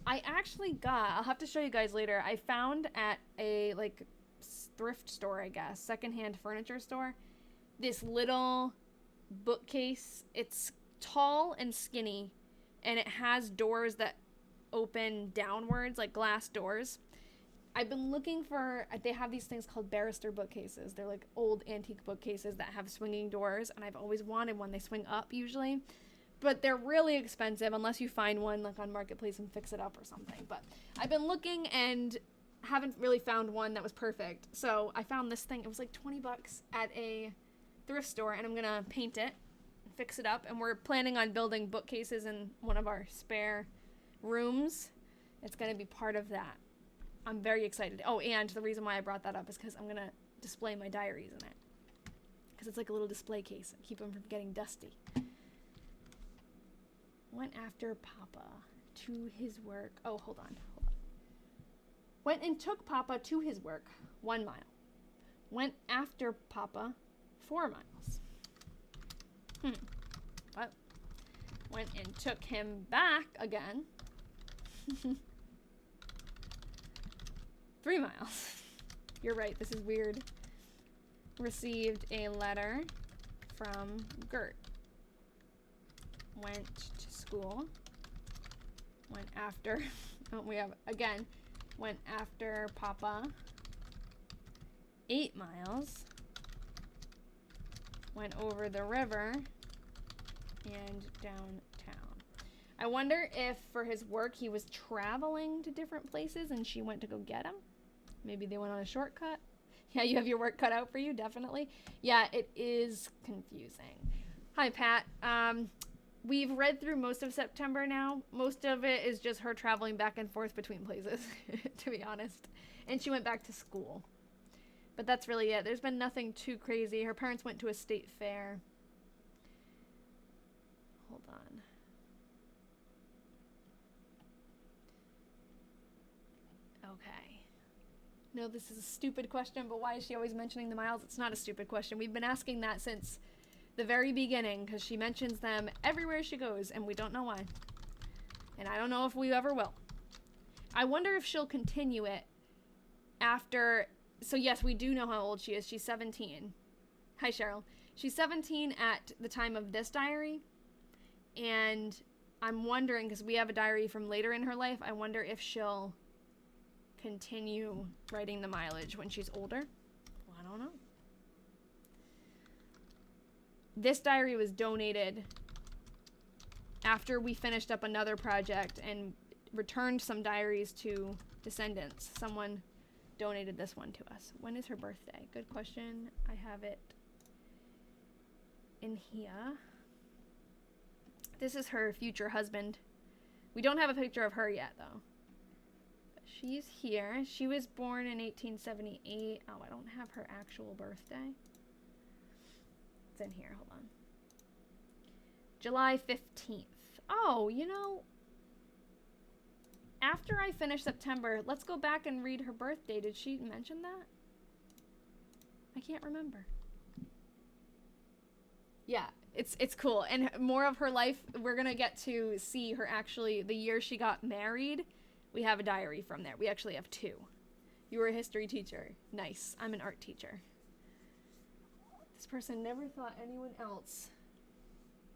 I actually got... I'll have to show you guys later. I found at a, like, thrift store, I guess. Secondhand furniture store. This little bookcase. It's tall and skinny. And it has doors that open downwards, like glass doors. I've been looking for... They have these things called barrister bookcases. They're like old antique bookcases that have swinging doors. And I've always wanted one. They swing up usually. But they're really expensive unless you find one like on Marketplace and fix it up or something. But I've been looking and haven't really found one that was perfect. So I found this thing. It was like 20 bucks at a thrift store. And I'm going to paint it. Fix it up, and we're planning on building bookcases in one of our spare rooms. It's going to be part of that. I'm very excited. Oh, and the reason why I brought that up is because I'm going to display my diaries in it. Because it's like a little display case. Keep them from getting dusty. Went after Papa to his work. Oh, hold on. Went and took Papa to his work. 1 mile. Went after Papa 4 miles. What? Went and took him back again. 3 miles. You're right, this is weird. Received a letter from Gert. Went to school. Went after... Oh, we have... Again. Went after Papa. 8 miles. Went over the river. And downtown. I wonder if for his work he was traveling to different places and she went to go get him. Maybe they went on a shortcut. Yeah, you have your work cut out for you, definitely. Yeah, it is confusing. Hi, Pat. We've read through most of September now. Most of it is just her traveling back and forth between places, to be honest. And she went back to school. But that's really it. There's been nothing too crazy. Her parents went to a state fair. Hold on. Okay. No, this is a stupid question, but why is she always mentioning the miles? It's not a stupid question. We've been asking that since the very beginning because she mentions them everywhere she goes, and we don't know why. And I don't know if we ever will. I wonder if she'll continue it after... So yes, we do know how old she is. She's 17. Hi, Cheryl. She's 17 at the time of this diary. And I'm wondering, because we have a diary from later in her life, I wonder if she'll continue writing the mileage when she's older. Well, I don't know. this diary was donated after we finished up another project and returned some diaries to descendants. Someone donated this one to us. When is her birthday? Good question. I have it in here. This is her future husband. We don't have a picture of her yet, though. But she's here. She was born in 1878. Oh, I don't have her actual birthday. It's in here. Hold on. July 15th. Oh, you know, after I finish September, let's go back and read her birthday. Did she mention that? I can't remember. Yeah, it's cool. And more of her life, we're going to get to see her actually, the year she got married. We have a diary from there. We actually have two. You were a history teacher. Nice. I'm an art teacher. This person never thought anyone else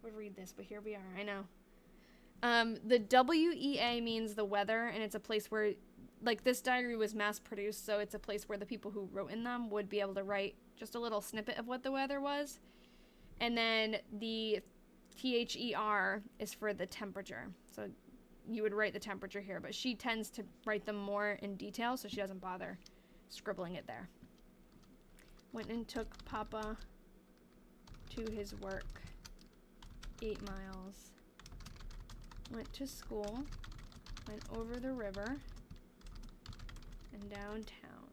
would read this, but here we are. I know. The WEA means the weather, and it's a place where, like, this diary was mass produced, so it's a place where the people who wrote in them would be able to write just a little snippet of what the weather was. And then the THER is for the temperature. So you would write the temperature here, but she tends to write them more in detail, so she doesn't bother scribbling it there. Went and took Papa to his work. 8 miles. Went to school. Went over the river. And downtown.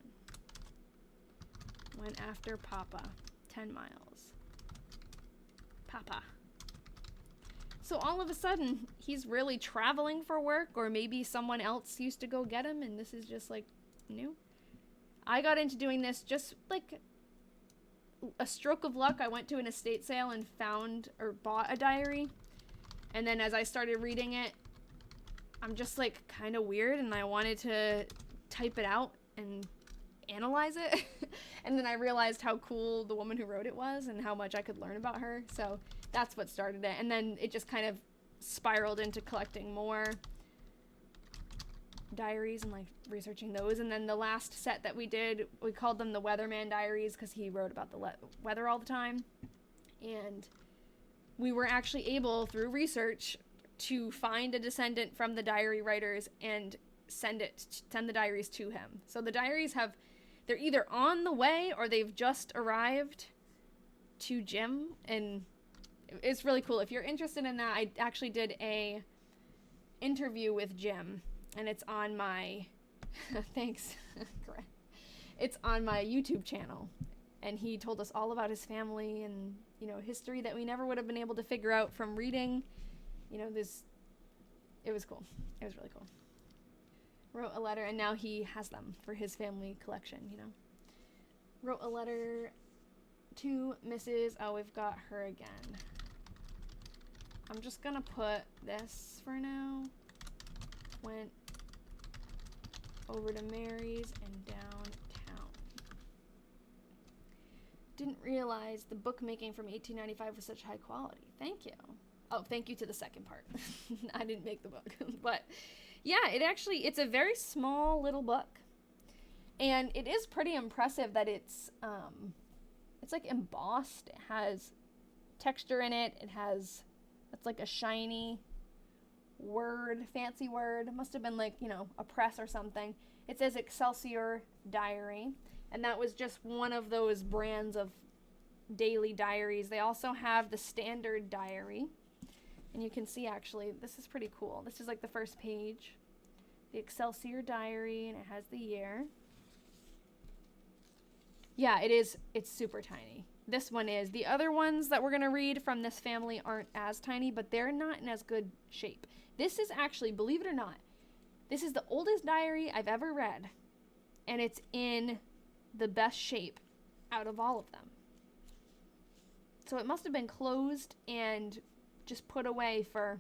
Went after Papa. 10 miles. Papa. So all of a sudden, he's really traveling for work, or maybe someone else used to go get him, and this is just, like, new. I got into doing this just, like, a stroke of luck. I went to an estate sale and found or bought a diary, and then as I started reading it, I'm just, like, kind of weird, and I wanted to type it out and analyze it. And then I realized how cool the woman who wrote it was and how much I could learn about her. So that's what started it. And then it just kind of spiraled into collecting more diaries and, like, researching those. And then the last set that we did, we called them the Weatherman Diaries because he wrote about the weather all the time. And we were actually able, through research, to find a descendant from the diary writers and send the diaries to him. So the diaries they're either on the way or they've just arrived to Jim, and it's really cool. If you're interested in that, I actually did a interview with Jim, and it's on my thanks. It's on my YouTube channel, and he told us all about his family and, you know, history that we never would have been able to figure out from reading. You know, it was cool. It was really cool. Wrote a letter, and now he has them for his family collection, you know. Wrote a letter to Mrs. Oh, we've got her again. I'm just gonna put this for now. Went over to Mary's and downtown. Didn't realize the bookmaking from 1895 was such high quality. Thank you. Oh, thank you to the second part. I didn't make the book, but yeah, it's a very small little book, and it is pretty impressive that it's like embossed. It has texture in it. It's like a shiny word, fancy word. It must have been, like, you know, a press or something. It says Excelsior Diary, and that was just one of those brands of daily diaries. They also have the Standard Diary. And you can see, actually, this is pretty cool. This is like the first page. The Excelsior Diary, and it has the year. Yeah, it's super tiny. This one is. The other ones that we're going to read from this family aren't as tiny, but they're not in as good shape. This is actually, believe it or not, this is the oldest diary I've ever read. And it's in the best shape out of all of them. So it must have been closed and just put away for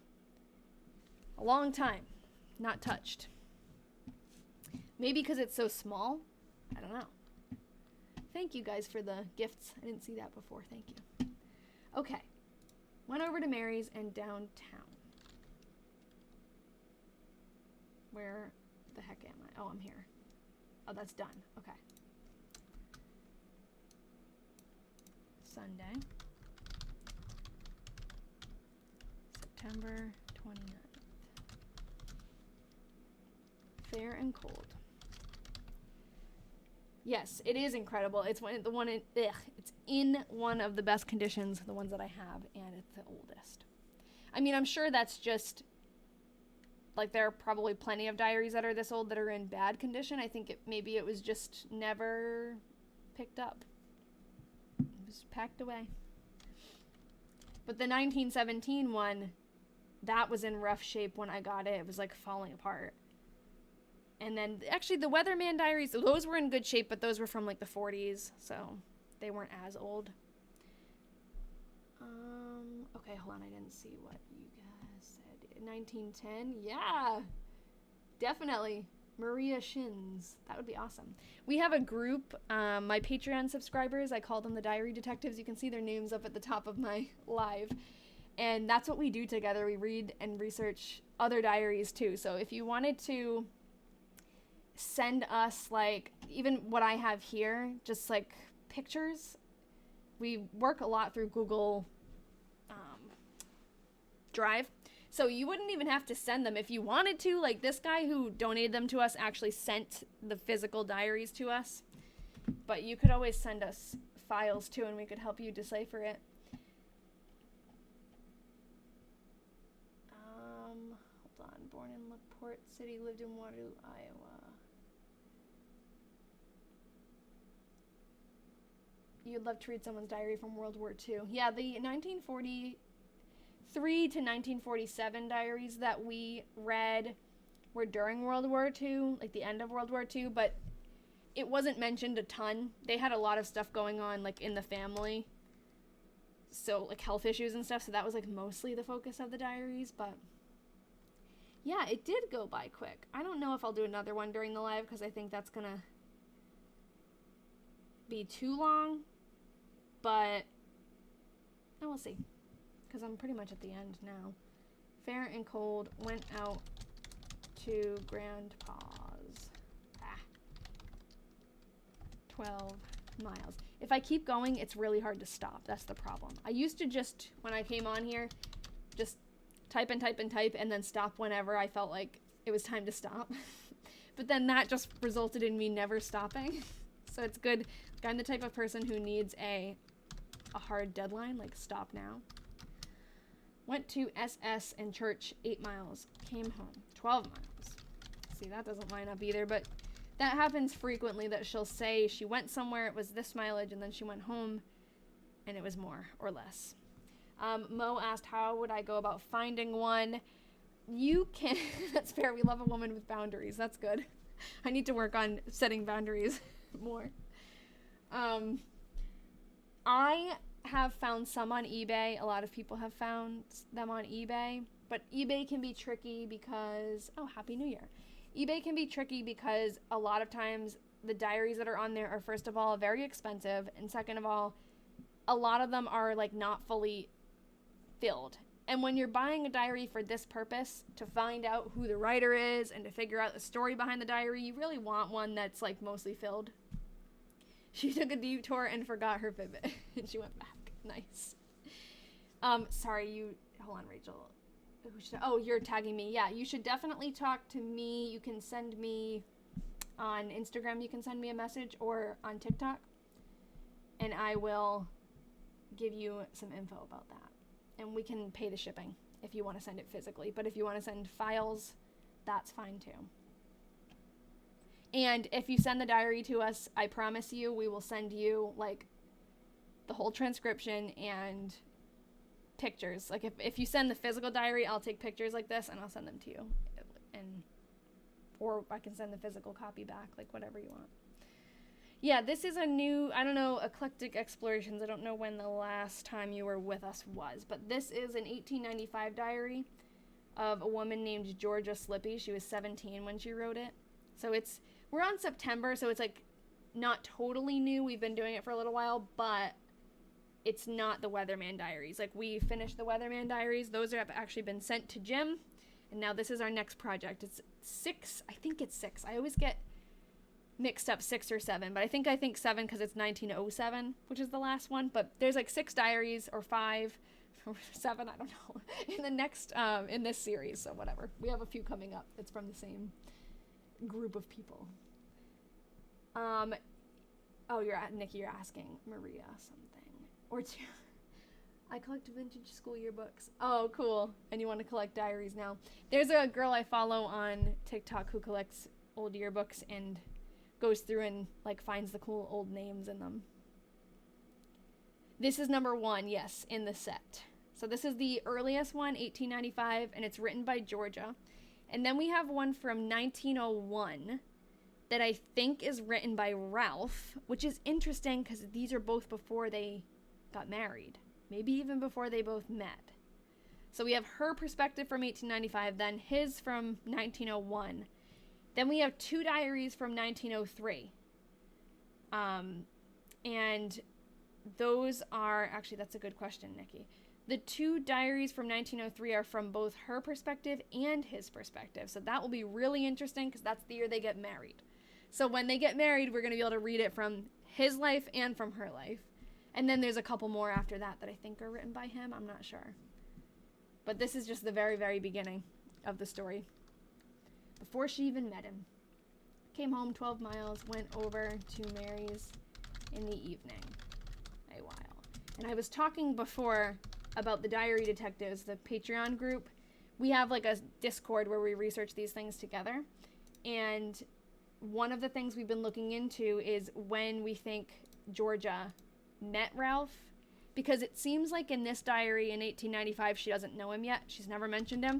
a long time, not touched. Maybe because it's so small. I don't know. Thank you guys for the gifts. I didn't see that before. Thank you. Okay. Went over to Mary's and downtown. Where the heck am I? Oh, I'm here. Oh, that's done. Okay. Sunday. September 29th. Fair and cold. Yes, it is incredible. It's it's in one of the best conditions, the ones that I have, and it's the oldest. I mean, I'm sure that's just, like, there are probably plenty of diaries that are this old that are in bad condition. I think maybe it was just never picked up. It was packed away. But the 1917 one, that was in rough shape when I got it. It was, like, falling apart. And then, actually, the Weatherman Diaries, those were in good shape, but those were from, like, the 40s, so they weren't as old. Okay, hold on, I didn't see what you guys said. 1910? Yeah, definitely. Maria Shins. That would be awesome. We have a group, my Patreon subscribers, I call them the Diary Detectives. You can see their names up at the top of my live. And that's what we do together. We read and research other diaries, too. So if you wanted to send us, like, even what I have here, just, like, pictures. We work a lot through Google Drive. So you wouldn't even have to send them if you wanted to. Like, this guy who donated them to us actually sent the physical diaries to us. But you could always send us files, too, and we could help you decipher it. Hold on. Born in LaPorte City, lived in Waterloo, Iowa. You'd love to read someone's diary from World War II. Yeah, the 1943 to 1947 diaries that we read were during World War II, like the end of World War II, but it wasn't mentioned a ton. They had a lot of stuff going on, like, in the family. So, like, health issues and stuff, so that was, like, mostly the focus of the diaries, but yeah, it did go by quick. I don't know if I'll do another one during the live, because I think that's gonna be too long. But we'll see, because I'm pretty much at the end now. Fair and cold, went out to Grandpa's. 12 miles. If I keep going, it's really hard to stop. That's the problem. I used to just, when I came on here, just type and type and type and then stop whenever I felt like it was time to stop. But then that just resulted in me never stopping. So it's good. I'm the type of person who needs a hard deadline, like stop now. Went to SS and church 8 miles. Came home 12 miles. See, that doesn't line up either, but that happens frequently, that she'll say she went somewhere, it was this mileage, and then she went home and it was more or less. Mo asked, how would I go about finding one? You can, that's fair. We love a woman with boundaries. That's good. I need to work on setting boundaries more. I have found some on eBay. A lot of people have found them on eBay, but eBay can be tricky because, oh, Happy New Year. eBay can be tricky because a lot of times the diaries that are on there are, first of all, very expensive, and second of all, a lot of them are, like, not fully filled. And when you're buying a diary for this purpose, to find out who the writer is and to figure out the story behind the diary, you really want one that's, like, mostly filled. She took a detour and forgot her Fitbit, and she went back. Nice. Sorry, hold on, Rachel. Oh, you're tagging me. Yeah, you should definitely talk to me. You can send me on Instagram. You can send me a message, or on TikTok, and I will give you some info about that. And we can pay the shipping if you want to send it physically. But if you want to send files, that's fine too. And if you send the diary to us, I promise you we will send you, like, the whole transcription and pictures. Like, if you send the physical diary, I'll take pictures like this and I'll send them to you. Or I can send the physical copy back, like, whatever you want. Yeah, this is a new, I don't know, Eclectic Explorations. I don't know when the last time you were with us was, but this is an 1895 diary of a woman named Georgia Slippy. She was 17 when she wrote it. So we're on September, so it's, like, not totally new. We've been doing it for a little while, but it's not the Weatherman Diaries. Like, we finished the Weatherman Diaries. Those have actually been sent to Jim, and now this is our next project. It's 6. I think it's 6. I always get mixed up 6 or 7, but I think 7 because it's 1907, which is the last one. But there's, like, 6 diaries, or 5, or 7, I don't know, in the next, in this series. So whatever. We have a few coming up. It's from the same group of people. Oh, Nikki, you're asking Maria something. Or two. I collect vintage school yearbooks. Oh, cool. And you want to collect diaries now. There's a girl I follow on TikTok who collects old yearbooks and goes through and like finds the cool old names in them. This is number 1, yes, in the set. So this is the earliest one, 1895, and it's written by Georgia. And then we have one from 1901 that I think is written by Ralph, which is interesting because these are both before they got married. Maybe even before they both met. So we have her perspective from 1895, then his from 1901. Then we have 2 diaries from 1903. And those are, actually that's a good question, Nikki. The 2 diaries from 1903 are from both her perspective and his perspective. So that will be really interesting because that's the year they get married. So when they get married, we're going to be able to read it from his life and from her life. And then there's a couple more after that I think are written by him. I'm not sure. But this is just the very, very beginning of the story. Before she even met him. Came home 12 miles, went over to Mary's in the evening. A while. And I was talking before about the Diary Detectives, the Patreon group. We have like a Discord where we research these things together. And one of the things we've been looking into is when we think Georgia met Ralph, because it seems like in this diary in 1895 she doesn't know him yet. She's never mentioned him.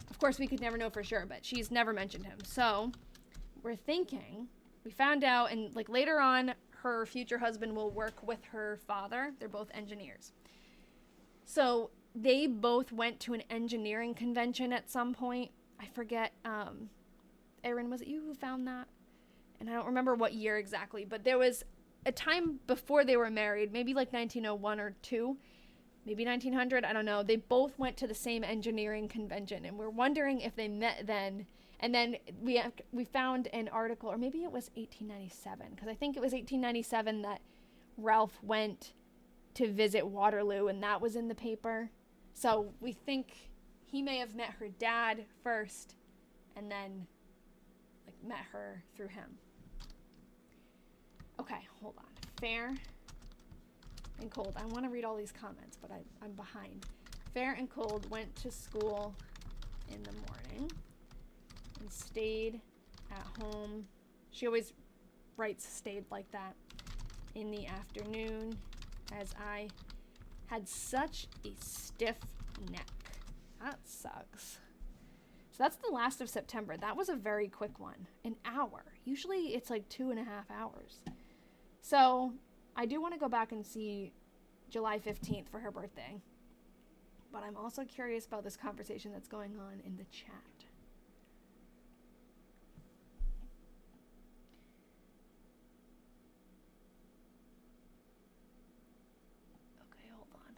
Of course, we could never know for sure, but she's never mentioned him. So we're thinking, we found out, and like later on her future husband will work with her father. They're both engineers. So they both went to an engineering convention at some point. I forget, Erin, was it you who found that? And I don't remember what year exactly, but there was a time before they were married, maybe like 1901 or 2, maybe 1900, I don't know. They both went to the same engineering convention, and we're wondering if they met then. And then we found an article, or maybe it was 1897, because I think it was 1897 that Ralph went to visit Waterloo, and that was in the paper. So we think he may have met her dad first, and then like met her through him. Okay, hold on. Fair and Cold. I want to read all these comments, but I'm behind. Fair and Cold went to school in the morning and stayed at home. She always writes stayed like that. In the afternoon, as I had such a stiff neck. That sucks. So that's the last of September. That was a very quick one. An hour. Usually it's like 2.5 hours. So I do want to go back and see July 15th for her birthday. But I'm also curious about this conversation that's going on in the chat. Okay, hold on.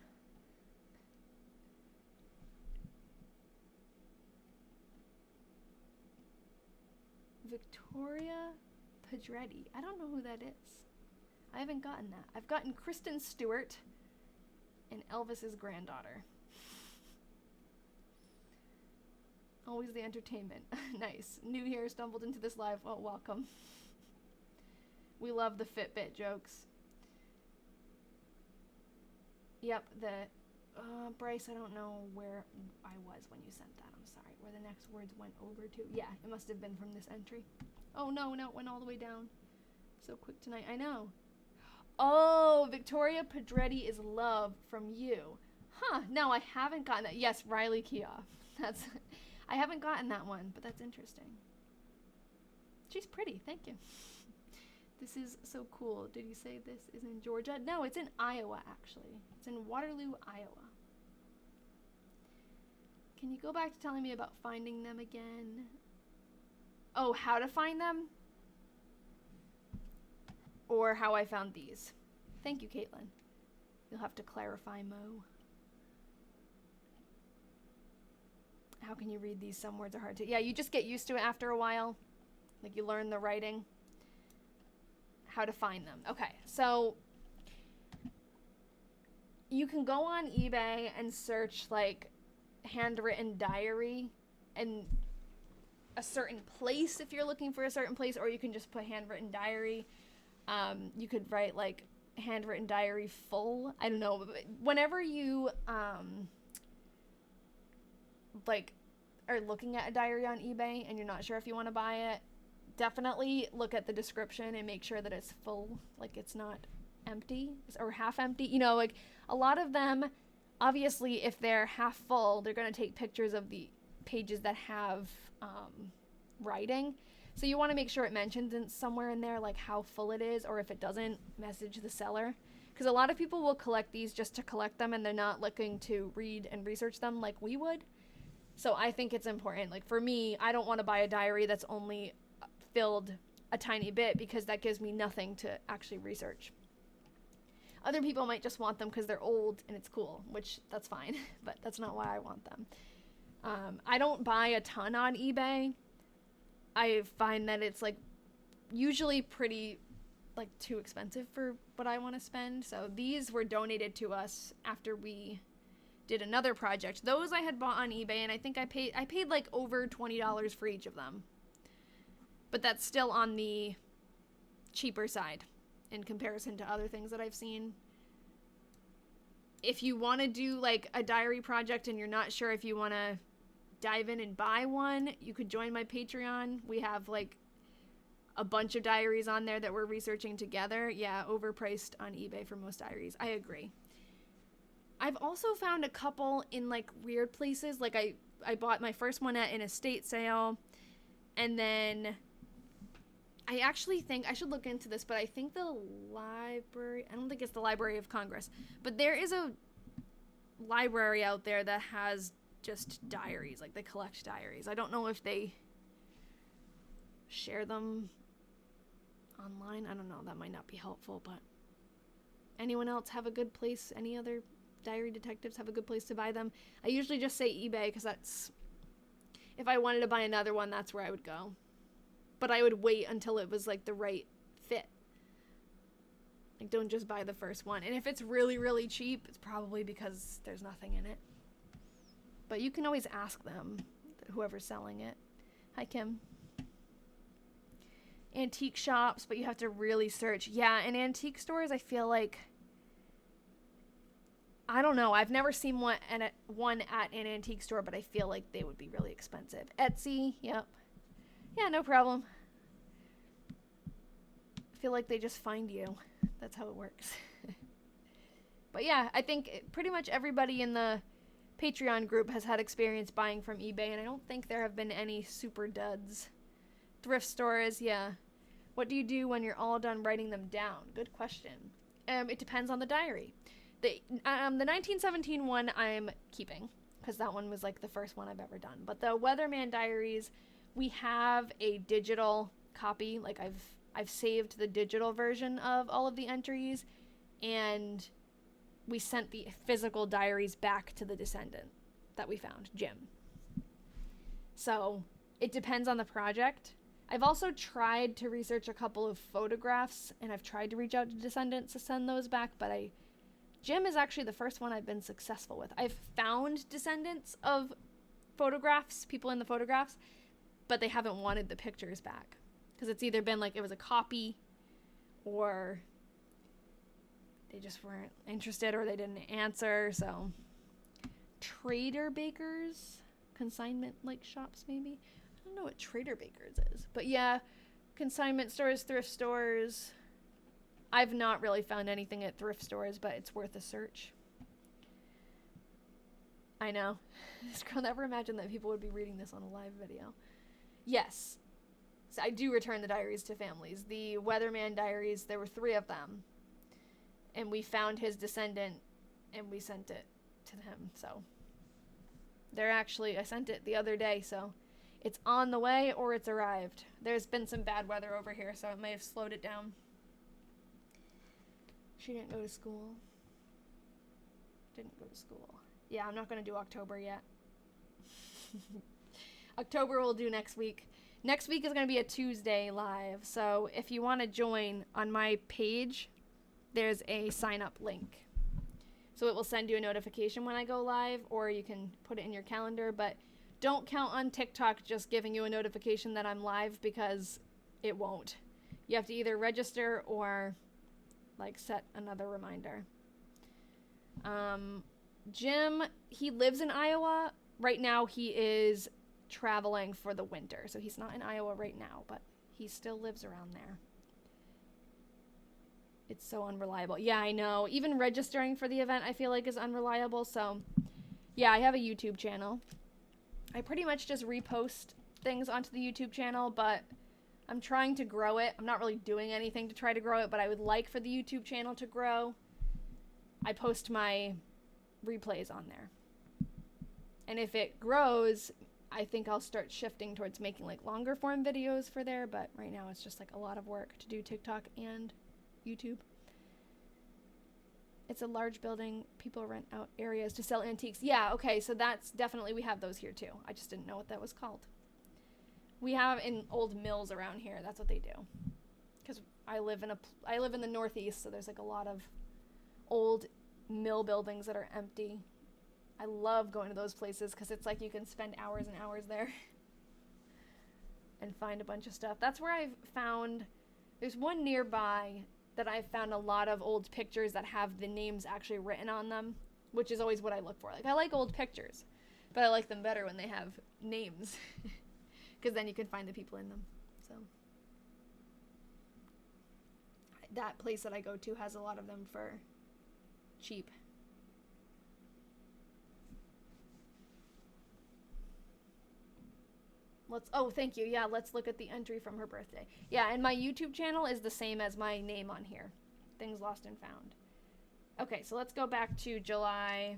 Victoria Pedretti. I don't know who that is. I haven't gotten that. I've gotten Kristen Stewart and Elvis's granddaughter. Always the entertainment. Nice. New here, stumbled into this live. Well, welcome. We love the Fitbit jokes. Yep, Bryce, I don't know where I was when you sent that. I'm sorry. Where the next words went over to. Yeah, it must have been from this entry. Oh, no, it went all the way down. So quick tonight. I know. Oh, Victoria Pedretti is love from you. Huh, no, I haven't gotten that. Yes, Riley Keough. I haven't gotten that one, but that's interesting. She's pretty, thank you. This is so cool. Did you say this is in Georgia? No, it's in Iowa, actually. It's in Waterloo, Iowa. Can you go back to telling me about finding them again? Oh, how to find them? Or how I found these. Thank you, Caitlin. You'll have to clarify, Mo. How can you read these? Some words are hard to... Yeah, you just get used to it after a while. Like, you learn the writing. How to find them. Okay, so... You can go on eBay and search like handwritten diary and a certain place if you're looking for a certain place, or you can just put handwritten diary. You could write like handwritten diary full. I don't know. Whenever you like are looking at a diary on eBay and you're not sure if you want to buy it, definitely look at the description and make sure that it's full, like it's not empty or half empty. You know, like a lot of them, obviously, if they're half full, they're going to take pictures of the pages that have writing. So you want to make sure it mentions somewhere in there like how full it is, or if it doesn't, message the seller. Because a lot of people will collect these just to collect them and they're not looking to read and research them like we would. So I think it's important. Like for me, I don't want to buy a diary that's only filled a tiny bit because that gives me nothing to actually research. Other people might just want them because they're old and it's cool, which that's fine, but that's not why I want them. I don't buy a ton on eBay. I find that it's like usually pretty like too expensive for what I want to spend. So these were donated to us after we did another project. Those I had bought on eBay, and I think I paid like over $20 for each of them. But that's still on the cheaper side in comparison to other things that I've seen. If you want to do like a diary project and you're not sure if you want to dive in and buy one, you could join my Patreon. We have like a bunch of diaries on there that we're researching together. Yeah, overpriced on eBay for most diaries. I agree. I've also found a couple in like weird places. Like I bought my first one at an estate sale, and then I actually think I should look into this, but I think the library, I don't think it's the Library of Congress, but there is a library out there that has just diaries, like they collect diaries. I don't know if they share them online. I don't know, that might not be helpful, but anyone else have a good place? Any other diary detectives have a good place to buy them? I usually just say eBay because that's, if I wanted to buy another one, that's where I would go. But I would wait until it was like the right fit. Like don't just buy the first one. And if it's really, really cheap, it's probably because there's nothing in it. But you can always ask them, whoever's selling it. Hi, Kim. Antique shops, but you have to really search. Yeah, in antique stores, I feel like, I don't know. I've never seen one at an antique store, but I feel like they would be really expensive. Etsy, yep. Yeah, no problem. I feel like they just find you. That's how it works. But yeah, I think pretty much everybody in the Patreon group has had experience buying from eBay, and I don't think there have been any super duds. Thrift stores, yeah. What do you do when you're all done writing them down? Good question. It depends on the diary. The 1917 one I'm keeping, because that one was like the first one I've ever done. But the Weatherman Diaries, we have a digital copy. Like I've saved the digital version of all of the entries, and we sent the physical diaries back to the descendant that we found, Jim. So it depends on the project. I've also tried to research a couple of photographs, and I've tried to reach out to descendants to send those back, but Jim is actually the first one I've been successful with. I've found descendants of photographs, people in the photographs, but they haven't wanted the pictures back. Because it's either been like it was a copy, or they just weren't interested, or they didn't answer. So Trader Bakers, consignment like shops maybe. I don't know what Trader Bakers is, but yeah, consignment stores, thrift stores. I've not really found anything at thrift stores, but it's worth a search. I know. This girl never imagined that people would be reading this on a live video. Yes. So I do return the diaries to families. The Weatherman Diaries, there were 3 of them. And we found his descendant, and we sent it to him. So they're actually, I sent it the other day, so it's on the way or it's arrived. There's been some bad weather over here, so it may have slowed it down. She didn't go to school. Didn't go to school. Yeah, I'm not going to do October yet. October we'll do next week. Next week is going to be a Tuesday live, so if you want to join on my page, there's a sign up link. So it will send you a notification when I go live, or you can put it in your calendar, but don't count on TikTok just giving you a notification that I'm live, because it won't. You have to either register or like set another reminder. Jim, he lives in Iowa. Right now he is traveling for the winter, so he's not in Iowa right now, but he still lives around there. It's so unreliable. Yeah, I know. Even registering for the event, I feel like, is unreliable. So, yeah, I have a YouTube channel. I pretty much just repost things onto the YouTube channel, but I'm trying to grow it. I'm not really doing anything to try to grow it, but I would like for the YouTube channel to grow. I post my replays on there. And if it grows, I think I'll start shifting towards making like longer form videos for there, but right now it's just like a lot of work to do TikTok and YouTube. It's a large building. People rent out areas to sell antiques. Yeah, okay, so that's definitely, we have those here too. I just didn't know what that was called. We have in old mills around here. That's what they do. Because I live in the Northeast, so there's like a lot of old mill buildings that are empty. I love going to those places because it's like you can spend hours and hours there and find a bunch of stuff. That's where I've found, there's one nearby that I've found a lot of old pictures that have the names actually written on them, which is always what I look for. Like, I like old pictures, but I like them better when they have names because then you can find the people in them. So that place that I go to has a lot of them for cheap. Oh, thank you. Yeah, let's look at the entry from her birthday. Yeah, and my YouTube channel is the same as my name on here. Things Lost and Found. Okay, so let's go back to July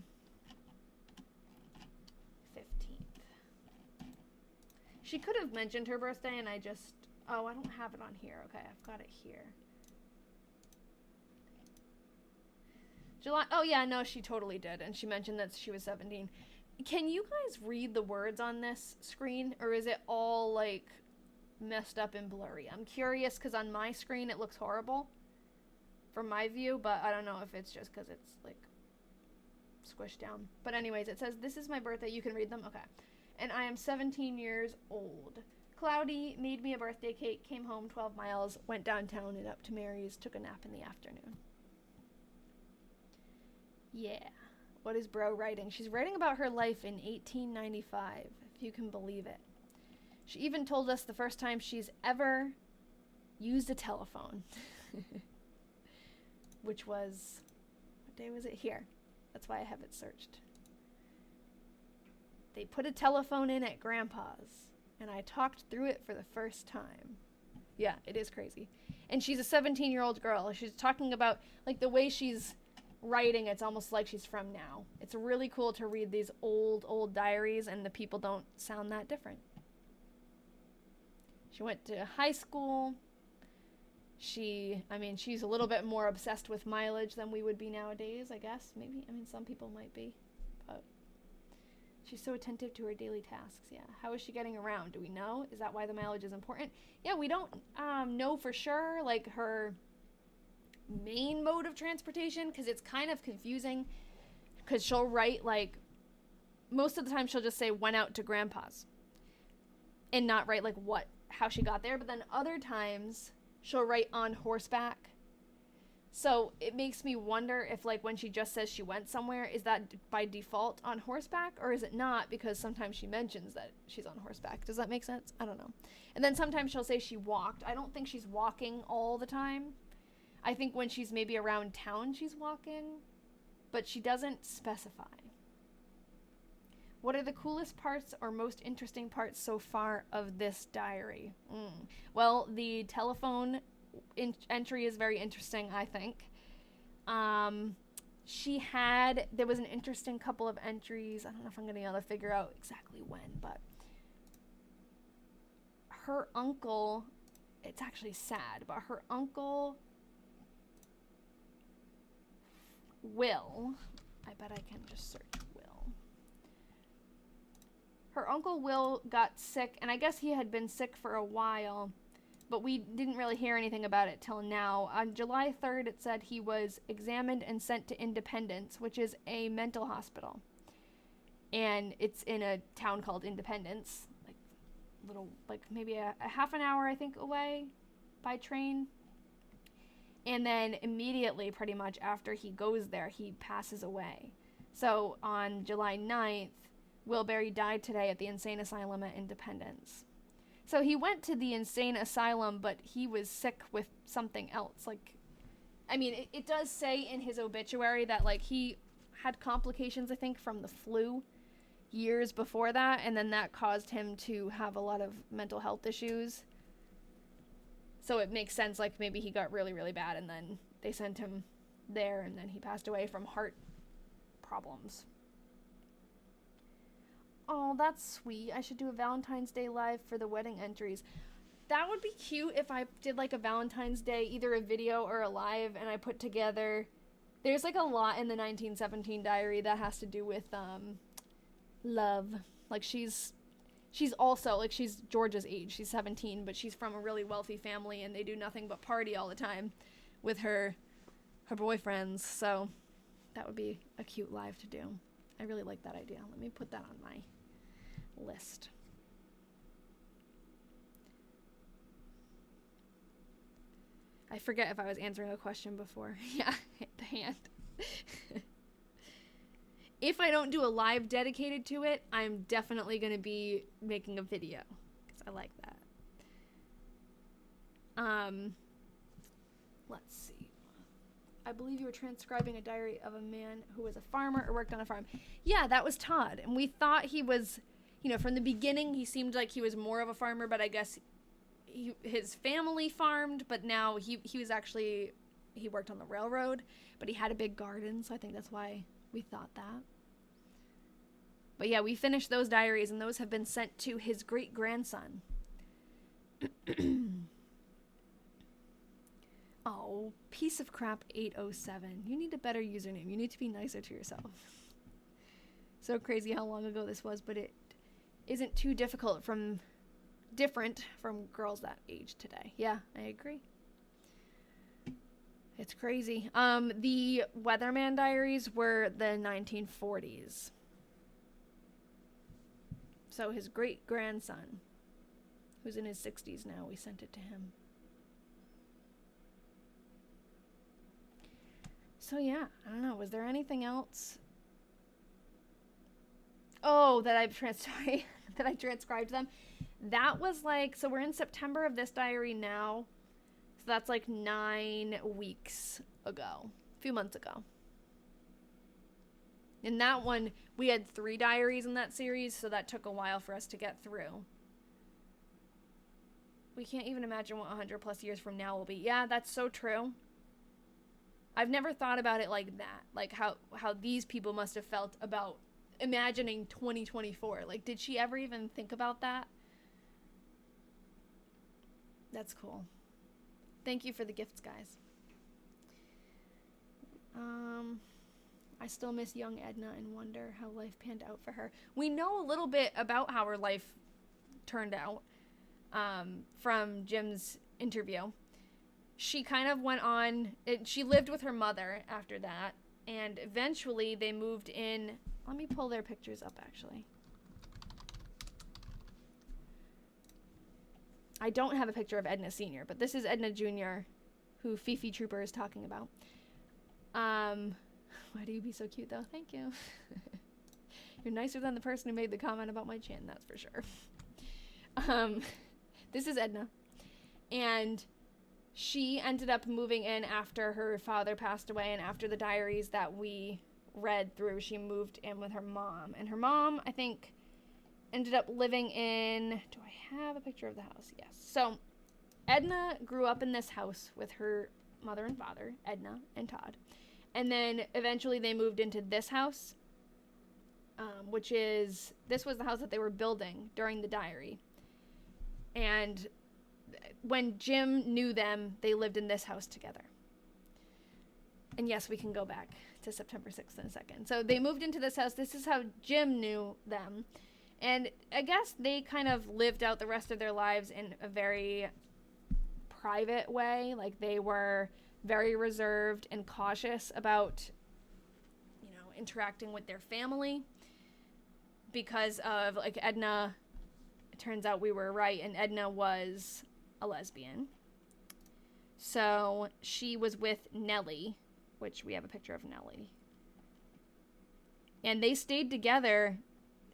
15th. She could have mentioned her birthday and I just... Oh, I don't have it on here. Okay, I've got it here. July... Oh, yeah, no, she totally did. And she mentioned that she was 17. Can you guys read the words on this screen, or is it all, like, messed up and blurry? I'm curious, because on my screen it looks horrible from my view, but I don't know if it's just because it's, like, squished down. But anyways, it says, "This is my birthday." You can read them? Okay. "And I am 17 years old. Cloudy made me a birthday cake, came home 12 miles, went downtown and up to Mary's, took a nap in the afternoon." Yeah. What is bro writing? She's writing about her life in 1895, if you can believe it. She even told us the first time she's ever used a telephone. Which was, what day was it? Here. That's why I have it searched. "They put a telephone in at Grandpa's, and I talked through it for the first time." Yeah, it is crazy. And she's a 17-year-old girl. She's talking about, like, the way she's writing, it's almost like she's from now. It's really cool to read these old diaries, and the people don't sound that different. She went to high school. She's a little bit more obsessed with mileage than we would be nowadays, I guess. Maybe, some people might be, but she's so attentive to her daily tasks. Yeah. How is she getting around? Do we know? Is that why the mileage is important? Yeah, we don't know for sure, like, her main mode of transportation, because it's kind of confusing, because she'll write, like, most of the time she'll just say "went out to Grandpa's" and not write, like, how she got there. But then other times she'll write "on horseback." So it makes me wonder if, like, when she just says she went somewhere, is that by default on horseback, or is it not, because sometimes she mentions that she's on horseback. Does that make sense? I don't know. And then sometimes she'll say she walked. I don't think she's walking all the time. I think when she's maybe around town she's walking, but she doesn't specify. What are the coolest parts or most interesting parts so far of this diary? Well, the telephone entry is very interesting, I think. There was an interesting couple of entries. I don't know if I'm going to be able to figure out exactly when, but her uncle, it's actually sad, but her uncle Will, I bet I can just search Will. Her uncle Will got sick, and I guess he had been sick for a while, but we didn't really hear anything about it till now. On July 3rd, it said he was examined and sent to Independence, which is a mental hospital. And it's in a town called Independence, like maybe a half an hour, I think, away by train. And then immediately, pretty much after he goes there, he passes away. So on July 9th, Will Berry died today at the insane asylum at Independence. So he went to the insane asylum, but he was sick with something else. Like, I mean, it does say in his obituary that, like, he had complications, I think, from the flu years before that, and then that caused him to have a lot of mental health issues. So it makes sense, like, maybe he got really, really bad, and then they sent him there, and then he passed away from heart problems. Oh, that's sweet. I should do a Valentine's Day live for the wedding entries. That would be cute if I did, like, a Valentine's Day, either a video or a live, and I put together... There's, like, a lot in the 1917 diary that has to do with, love. Like, she's also, like, she's Georgia's age. She's 17, but she's from a really wealthy family, and they do nothing but party all the time with her boyfriends. So that would be a cute live to do. I really like that idea. Let me put that on my list. I forget if I was answering a question before. Yeah, hit the hand. If I don't do a live dedicated to it, I'm definitely going to be making a video, because I like that. Let's see. I believe you were transcribing a diary of a man who was a farmer or worked on a farm. Yeah, that was Todd. And we thought he was, you know, from the beginning, he seemed like he was more of a farmer, but I guess his family farmed, but now he was actually, he worked on the railroad, but he had a big garden, so I think that's why we thought that. But yeah, we finished those diaries, and those have been sent to his great-grandson. Oh, piece of crap 807. You need a better username. You need to be nicer to yourself. So crazy how long ago this was, but it isn't too different from girls that age today. Yeah, I agree. It's crazy. The Weatherman diaries were the 1940s. So his great-grandson, who's in his 60s now, we sent it to him. So yeah, I don't know. Was there anything else? Oh, that I transcribed them. That was like, so we're in September of this diary now. So that's like 9 weeks ago, a few months ago. In that one, we had 3 diaries in that series, so that took a while for us to get through. We can't even imagine what 100 plus years from now will be. Yeah, that's so true. I've never thought about it like that. Like how these people must have felt about imagining 2024. Like, did she ever even think about that? That's cool. Thank you for the gifts, guys. I still miss young Edna and wonder how life panned out for her. We know a little bit about how her life turned out from Jim's interview. She kind of went on, she lived with her mother after that, and eventually they moved in. Let me pull their pictures up, actually. I don't have a picture of Edna Sr., but this is Edna Jr., who Fifi Trooper is talking about. Why do you be so cute, though? Thank you. You're nicer than the person who made the comment about my chin, that's for sure. This is Edna. And she ended up moving in after her father passed away, and after the diaries that we read through, she moved in with her mom. And her mom, I think, ended up living in... Do I have a picture of the house? Yes. So, Edna grew up in this house with her mother and father, Edna and Todd. And then eventually they moved into this house, which is... This was the house that they were building during the diary. And when Jim knew them, they lived in this house together. And yes, we can go back to September 6th in a second. So they moved into this house. This is how Jim knew them. And I guess they kind of lived out the rest of their lives in a very private way. Like, they were very reserved and cautious about, interacting with their family because of, like, Edna. It turns out we were right, and Edna was a lesbian. So she was with Nellie, which we have a picture of Nellie. And they stayed together.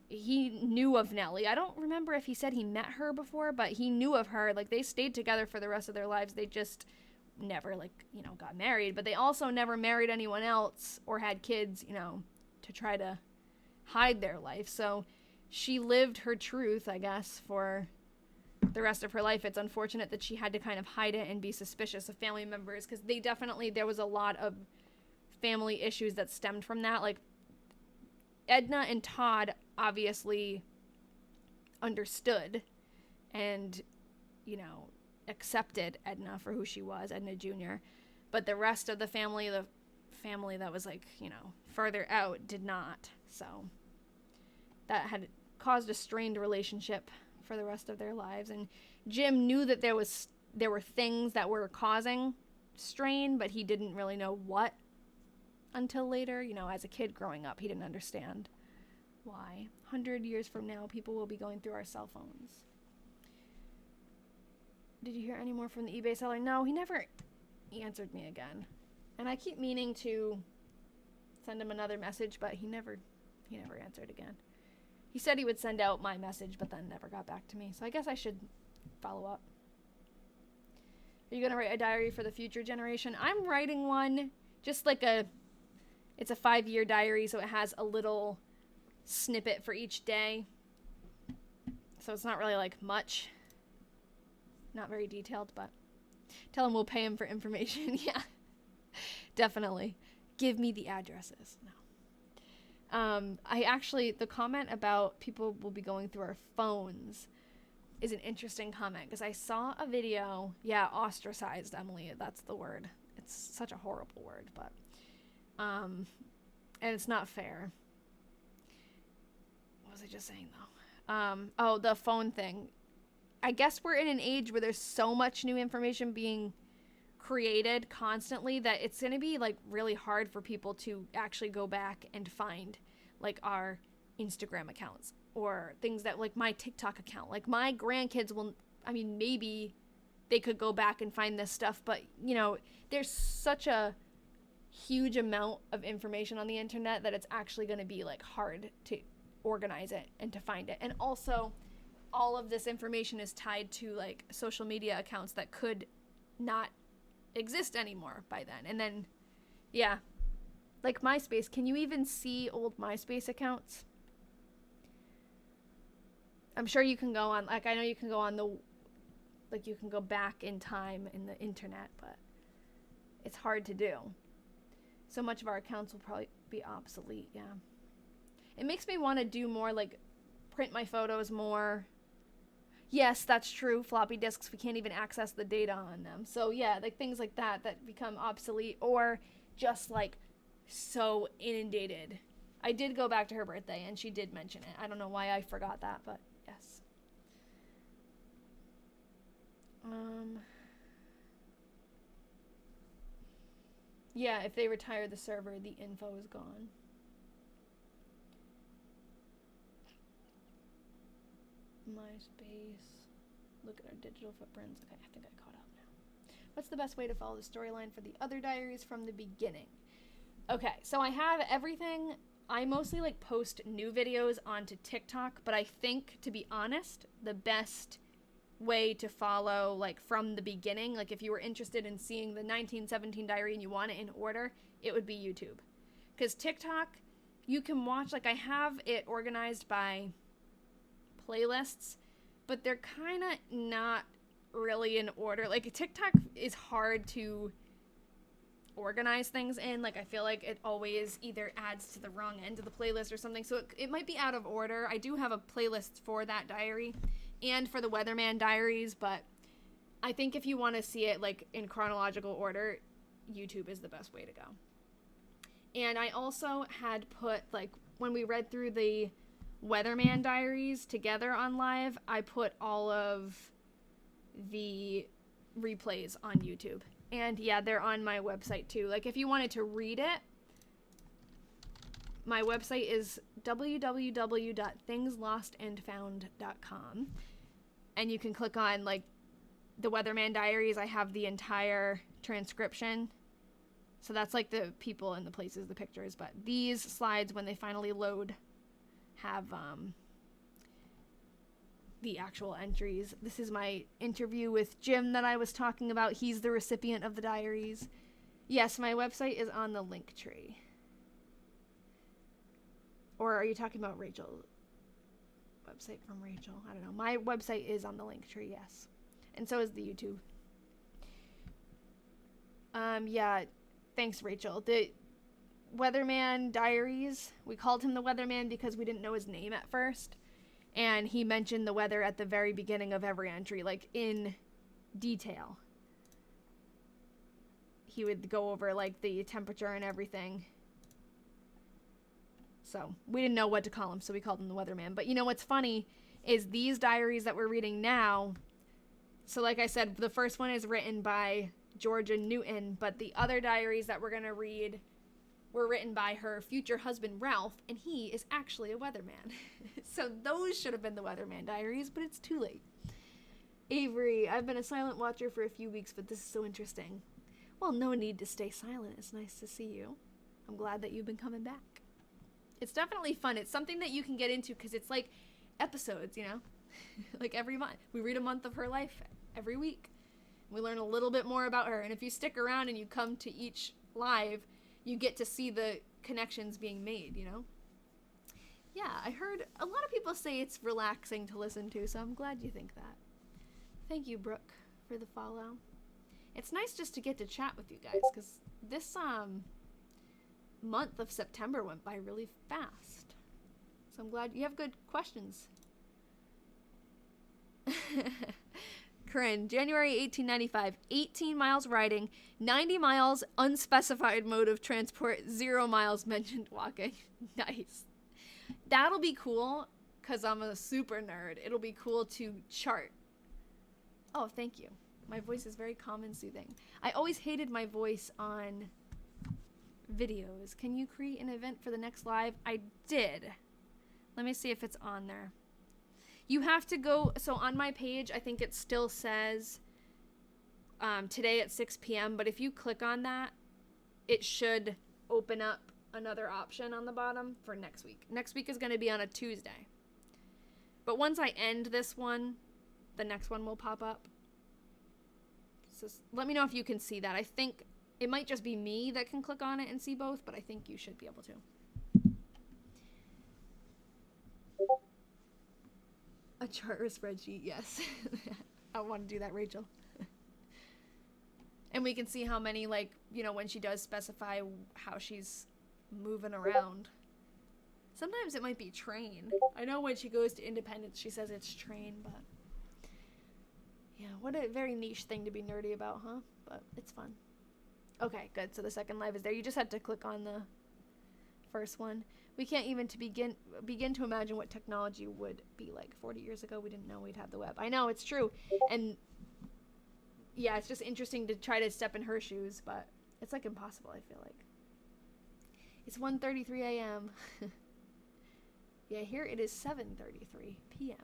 He knew of Nellie. I don't remember if he said he met her before, but he knew of her. Like, they stayed together for the rest of their lives. They just never, got married. But they also never married anyone else or had kids, to try to hide their life. So she lived her truth, I guess, for the rest of her life. It's unfortunate that she had to kind of hide it and be suspicious of family members, because there was a lot of family issues that stemmed from that. Like, Edna and Todd obviously understood and, accepted Edna for who she was, Edna Jr. But the rest of the family that was, further out, did not. So that had caused a strained relationship for the rest of their lives. And Jim knew that there were things that were causing strain, but he didn't really know what until later. As a kid growing up, he didn't understand why. 100 years from now, people will be going through our cell phones. Did you hear any more from the eBay seller? No, he never answered me again. And I keep meaning to send him another message, but he never answered again. He said he would send out my message, but then never got back to me. So I guess I should follow up. Are you going to write a diary for the future generation? I'm writing one, just like it's a 5-year diary, so it has a little snippet for each day. So it's not really much. Not very detailed, but tell him we'll pay him for information. Yeah, definitely. Give me the addresses. No. The comment about people will be going through our phones is an interesting comment, because I saw a video. Yeah, ostracized, Emily. That's the word. It's such a horrible word, but, and it's not fair. What was I just saying, though? The phone thing. I guess we're in an age where there's so much new information being created constantly that it's going to be really hard for people to actually go back and find our Instagram accounts or things that my TikTok account. My grandkids will, maybe they could go back and find this stuff, but there's such a huge amount of information on the internet that it's actually going to be hard to organize it and to find it. And also, all of this information is tied to social media accounts that could not exist anymore by then. And then, yeah, MySpace. Can you even see old MySpace accounts? I'm sure you can go on, I know you can go on you can go back in time in the internet, but it's hard to do. So much of our accounts will probably be obsolete, yeah. It makes me want to do more, print my photos more. Yes, that's true. Floppy disks, we can't even access the data on them. So yeah, things like that become obsolete, or just so inundated. I did go back to her birthday and she did mention it. I don't know why I forgot that, but yes. Yeah, if they retire the server, the info is gone. MySpace. Look at our digital footprints. Okay, I think I caught up now. What's the best way to follow the storyline for the other diaries from the beginning? Okay, so I have everything. I mostly post new videos onto TikTok, but I think, to be honest, the best way to follow from the beginning, if you were interested in seeing the 1917 diary and you want it in order, it would be YouTube. Because TikTok, you can watch, I have it organized by playlists, but they're kind of not really in order. TikTok is hard to organize things in. I feel like it always either adds to the wrong end of the playlist or something, so it might be out of order. I do have a playlist for that diary and for the Weatherman diaries, but I think if you want to see it in chronological order, YouTube is the best way to go. And I also had put when we read through the Weatherman diaries together on live, I put all of the replays on YouTube. And yeah, they're on my website too. Like if you wanted to read it, my website is www.thingslostandfound.com. And you can click on like the Weatherman Diaries. I have the entire transcription. So that's like the people and the places, the pictures. But these slides, when they finally load, have the actual entries. This is my interview with Jim that I was talking about. He's the recipient of the diaries. Yes, my website is on the link tree. Or are you talking about Rachel? Website from Rachel? I don't know. My website is on the link tree, yes. And so is the YouTube. Yeah, thanks, Rachel. The Weatherman Diaries, we called him the Weatherman because we didn't know his name at first. And he mentioned the weather at the very beginning of every entry, like in detail. He would go over like the temperature and everything. So we didn't know what to call him, so we called him the Weatherman. But you know what's funny is these diaries that we're reading now. So like I said, the first one is written by Georgiana Newton, but the other diaries that we're going to read were written by her future husband, Ralph, and he is actually a weatherman. So those should have been the Weatherman Diaries, but it's too late. Avery, I've been a silent watcher for a few weeks, but this is so interesting. Well, no need to stay silent. It's nice to see you. I'm glad that you've been coming back. It's definitely fun. It's something that you can get into because it's like episodes, you know? Like every month. We read a month of her life every week. We learn a little bit more about her. And if you stick around and you come to each live, you get to see the connections being made, you know? Yeah, I heard a lot of people say it's relaxing to listen to, so I'm glad you think that. Thank you, Brooke, for the follow. It's nice just to get to chat with you guys, because this month of September went by really fast. So I'm glad you have good questions. Corinne, January 1895, 18 miles riding, 90 miles unspecified mode of transport, 0 miles mentioned walking. Nice. That'll be cool, because I'm a super nerd. It'll be cool to chart. Oh, thank you. My voice is very calm and soothing. I always hated my voice on videos. Can you create an event for the next live? I did. Let me see if it's on there. You have to go, so on my page, I think it still says today at 6 p.m., but if you click on that, it should open up another option on the bottom for next week. Next week is going to be on a Tuesday. But once I end this one, the next one will pop up. So let me know if you can see that. I think it might just be me that can click on it and see both, but I think you should be able to. A chart or spreadsheet, yes. I want to do that, Rachel. And we can see how many, like, you know, when she does specify how she's moving around. Sometimes it might be train. I know when she goes to Independence, she says it's train, but yeah, what a very niche thing to be nerdy about, huh? But it's fun. Okay, good. So the second live is there. You just had to click on the first one. We can't even begin to imagine what technology would be like. 40 years ago, we didn't know we'd have the web. I know, it's true. And yeah, it's just interesting to try to step in her shoes, but it's like impossible, I feel like. It's 1:33 a.m. Yeah, here it is 7:33 p.m.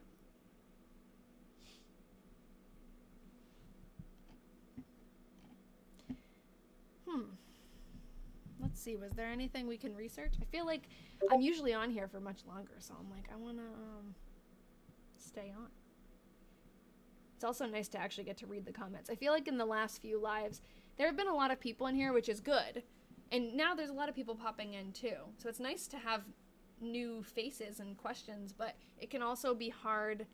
Let's see, was there anything we can research? I feel like I'm usually on here for much longer, so I'm like, I want to stay on. It's also nice to actually get to read the comments. I feel like in the last few lives, there have been a lot of people in here, which is good. And now there's a lot of people popping in too. So it's nice to have new faces and questions, but it can also be hard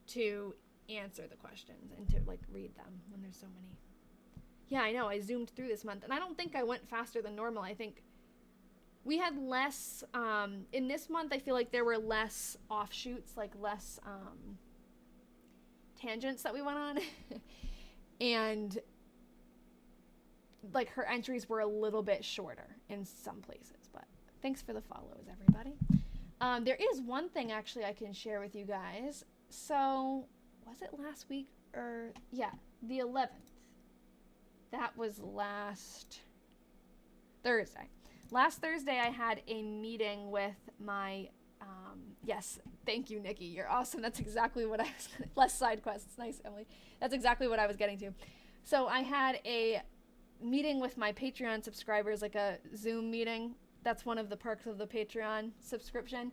to answer the questions and to like read them when there's so many. Yeah, I know. I zoomed through this month, and I don't think I went faster than normal. I think we had less, in this month, I feel like there were less offshoots, like less tangents that we went on. And like her entries were a little bit shorter in some places, but thanks for the follows, everybody. There is one thing actually I can share with you guys. So was it last week or yeah, the 11th. That was last Thursday. Last Thursday, I had a meeting with my, yes, thank you, Nikki. You're awesome. That's exactly what I was, less side quests. Nice, Emily. That's exactly what I was getting to. So I had a meeting with my Patreon subscribers, like a Zoom meeting. That's one of the perks of the Patreon subscription,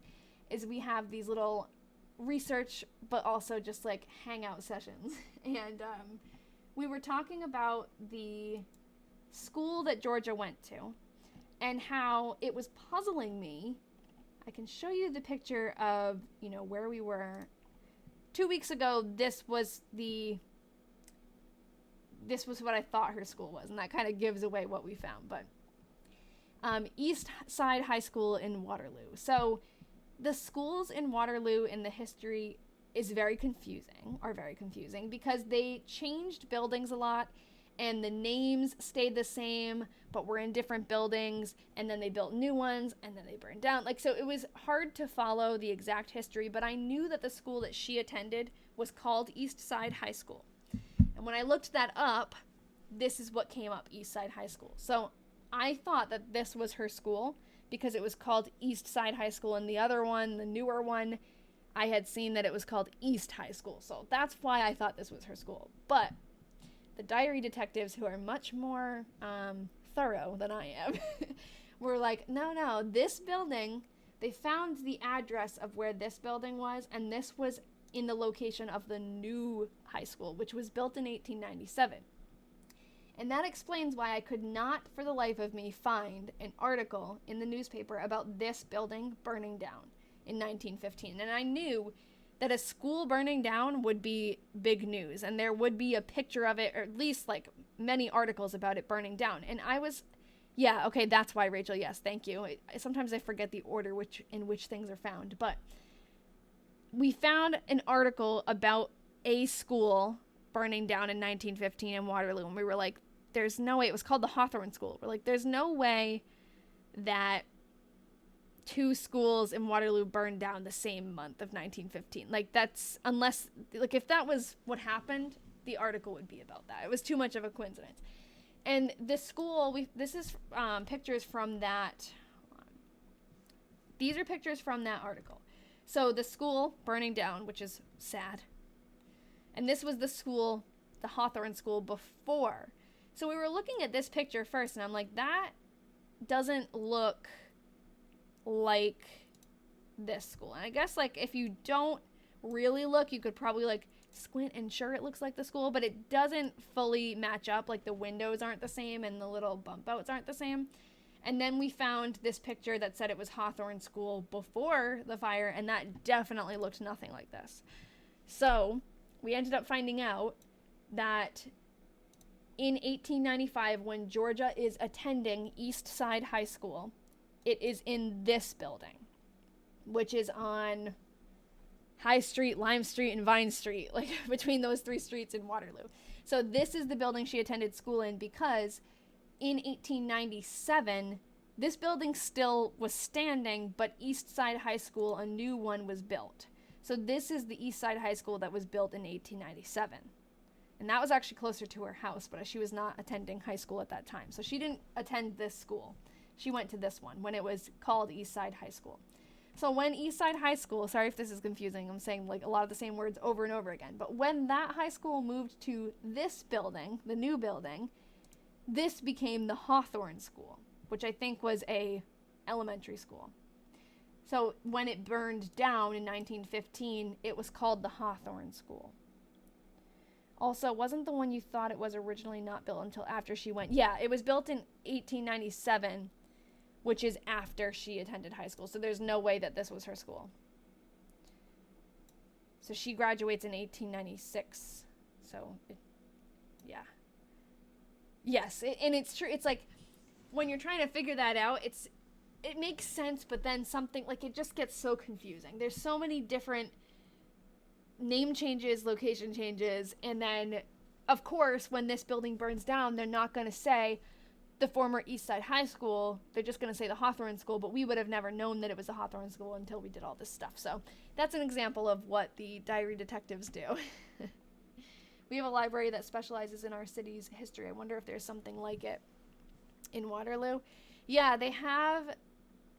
is we have these little research, but also just like hangout sessions. And we were talking about the school that Georgia went to and how it was puzzling me. I can show you the picture of, where we were 2 weeks ago. This was what I thought her school was, and that kind of gives away what we found. But East Side High School in Waterloo. So the schools in Waterloo in the history are very confusing because they changed buildings a lot, and the names stayed the same, but were in different buildings, and then they built new ones, and then they burned down. So it was hard to follow the exact history, but I knew that the school that she attended was called East Side High School. And when I looked that up, this is what came up, East Side High School. So I thought that this was her school because it was called East Side High School, and the other one, the newer one, I had seen that it was called East High School. So that's why I thought this was her school. But the diary detectives, who are much more thorough than I am, were like, no, this building, they found the address of where this building was, and this was in the location of the new high school, which was built in 1897. And that explains why I could not, for the life of me, find an article in the newspaper about this building burning down in 1915. And I knew that a school burning down would be big news, and there would be a picture of it, or at least like many articles about it burning down. And I was, yeah, okay, that's why, Rachel, yes, thank you. Sometimes I forget the order in which things are found, but we found an article about a school burning down in 1915 in Waterloo, and we were like, there's no way. It was called the Hawthorne School. We're like, there's no way that two schools in Waterloo burned down the same month of 1915. That's, unless, if that was what happened, the article would be about that. It was too much of a coincidence. And this school, this is pictures from that, these are pictures from that article. So the school burning down, which is sad. And this was the school, the Hawthorne School, before. So we were looking at this picture first, and I'm like, that doesn't look like this school. And I guess, if you don't really look, you could probably, squint and sure it looks like the school, but it doesn't fully match up. The windows aren't the same, and the little bump outs aren't the same. And then we found this picture that said it was Hawthorne School before the fire, and that definitely looked nothing like this. So we ended up finding out that in 1895, when Georgia is attending East Side High School, it is in this building, which is on High Street, Lime Street, and Vine Street, between those three streets in Waterloo. So this is the building she attended school in, because in 1897, this building still was standing, but East Side High School, a new one, was built. So this is the East Side High School that was built in 1897. And that was actually closer to her house, but she was not attending high school at that time. So she didn't attend this school. She went to this one when it was called East Side High School. So when East Side High School, sorry if this is confusing, I'm saying a lot of the same words over and over again, but when that high school moved to this building, the new building, this became the Hawthorne School, which I think was a elementary school. So when it burned down in 1915, it was called the Hawthorne School. Also, wasn't the one you thought it was originally not built until after she went? Yeah, it was built in 1897, which is after she attended high school. So there's no way that this was her school. So she graduates in 1896. So, yeah. Yes, and it's true. It's when you're trying to figure that out, it makes sense, but then something, it just gets so confusing. There's so many different name changes, location changes, and then, of course, when this building burns down, they're not going to say the former East Side High School. They're just going to say the Hawthorne School, but we would have never known that it was the Hawthorne School until we did all this stuff. So that's an example of what the diary detectives do. We have a library that specializes in our city's history. I wonder if there's something like it in Waterloo. Yeah, they have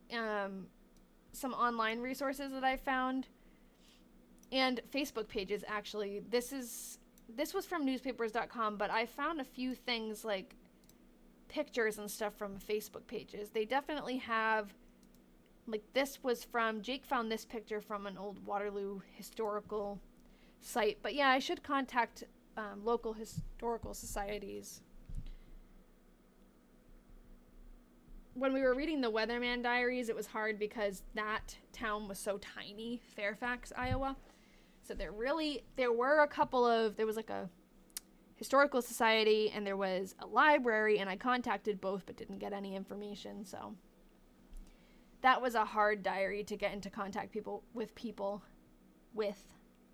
some online resources that I found, and Facebook pages, actually. This was from newspapers.com, but I found a few things like pictures and stuff from Facebook pages. They definitely have, like, Jake found this picture from an old Waterloo historical site. But yeah, I should contact local historical societies. When we were reading the Weatherman Diaries, it was hard because that town was so tiny, Fairfax, Iowa. So there was like a historical society and there was a library, and I contacted both but didn't get any information. So that was a hard diary to get into contact with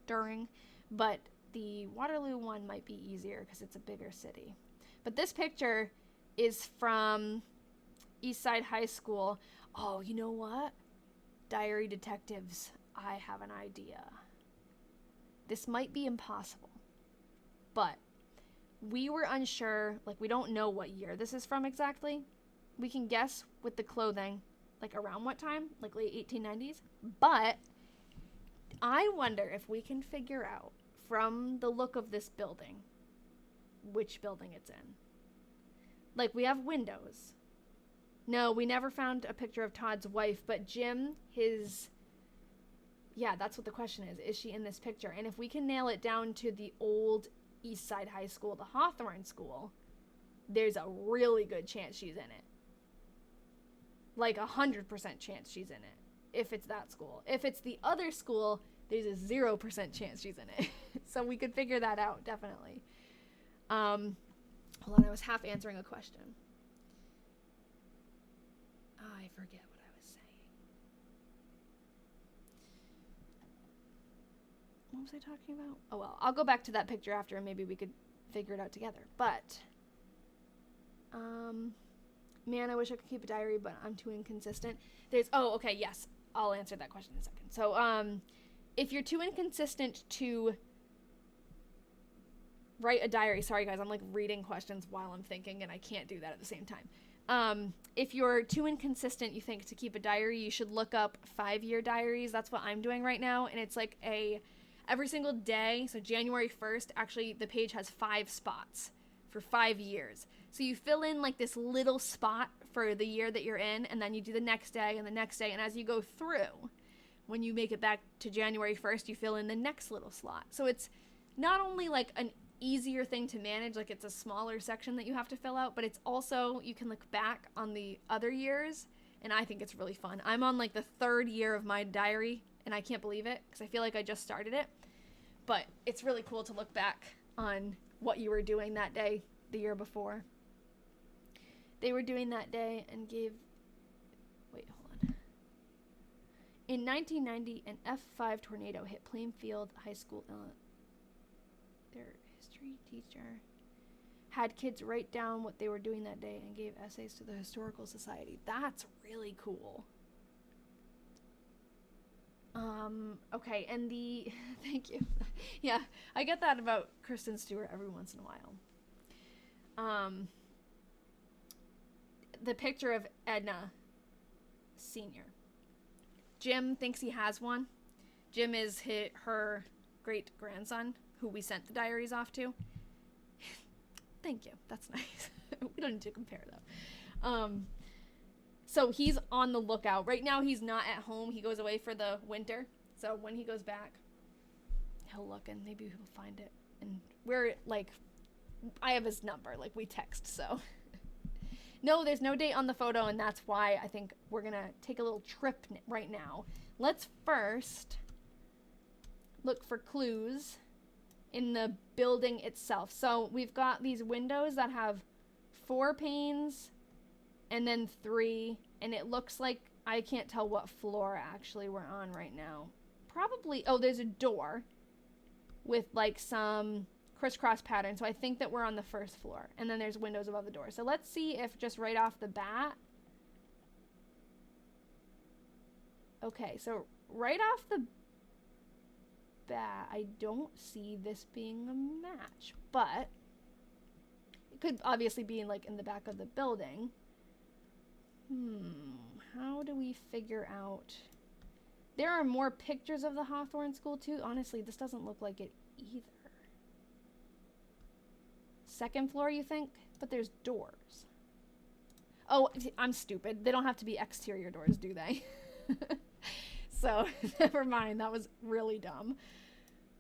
during, but the Waterloo one might be easier because it's a bigger city. But this picture is from Eastside High School. Oh, you know what? Diary detectives, I have an idea. This might be impossible, but we were unsure, like, we don't know what year this is from exactly. We can guess with the clothing, like, around what time, like late 1890s, but I wonder if we can figure out from the look of this building which building it's in. Like, we have windows. No, we never found a picture of Todd's wife, but Jim, yeah, that's what the question is. Is she in this picture? And if we can nail it down to the old Eastside High School, the Hawthorne School, there's a really good chance she's in it. Like 100% chance she's in it, if it's that school. If it's the other school, there's a 0% chance she's in it. So we could figure that out, definitely. Hold on, I was half answering a question. I forget what I was saying. What was I talking about? Oh, well, I'll go back to that picture after and maybe we could figure it out together. But, man, I wish I could keep a diary, but I'm too inconsistent. Okay, yes, I'll answer that question in a second. So, if you're too inconsistent to write a diary, sorry guys, I'm like reading questions while I'm thinking and I can't do that at the same time. If you're too inconsistent, you think, to keep a diary, you should look up 5-year diaries. That's what I'm doing right now. And it's like every single day. So January 1st, actually the page has 5 spots for 5 years. So you fill in like this little spot for the year that you're in, and then you do the next day and the next day. And as you go through, when you make it back to January 1st, you fill in the next little slot. So it's not only like an easier thing to manage, like it's a smaller section that you have to fill out, but it's also, you can look back on the other years, and I think it's really fun. I'm on like the 3rd year of my diary, and I can't believe it because I feel like I just started it, but it's really cool to look back on what you were doing that day the year before. They were doing that day and hold on. In 1990, an F5 tornado hit Plainfield High School. Their history teacher had kids write down what they were doing that day and gave essays to the Historical Society. That's really cool. Okay, and thank you. Yeah, I get that about Kristen Stewart every once in a while. The picture of Edna Sr. Jim thinks he has one. Jim is her great-grandson, who we sent the diaries off to. Thank you. That's nice. We don't need to compare, though. So he's on the lookout. Right now, he's not at home. He goes away for the winter. So when he goes back, he'll look and maybe he'll find it. And we're, like, I have his number. Like, we text, so. No, there's no date on the photo, and that's why I think we're going to take a little trip right now. Let's first look for clues in the building itself. So we've got these windows that have 4 panes and then 3, and it looks like, I can't tell what floor actually we're on right now. Probably, there's a door with like some crisscross pattern, so I think that we're on the 1st floor, and then there's windows above the door. So let's see if just right off the bat. Okay, so right off the bad. I don't see this being a match, but it could obviously be in, like, in the back of the building. How do we figure out? There are more pictures of the Hawthorne School too. Honestly, this doesn't look like it either. Second floor, you think? But there's doors. Oh, I'm stupid. They don't have to be exterior doors, do they? So, never mind. That was really dumb.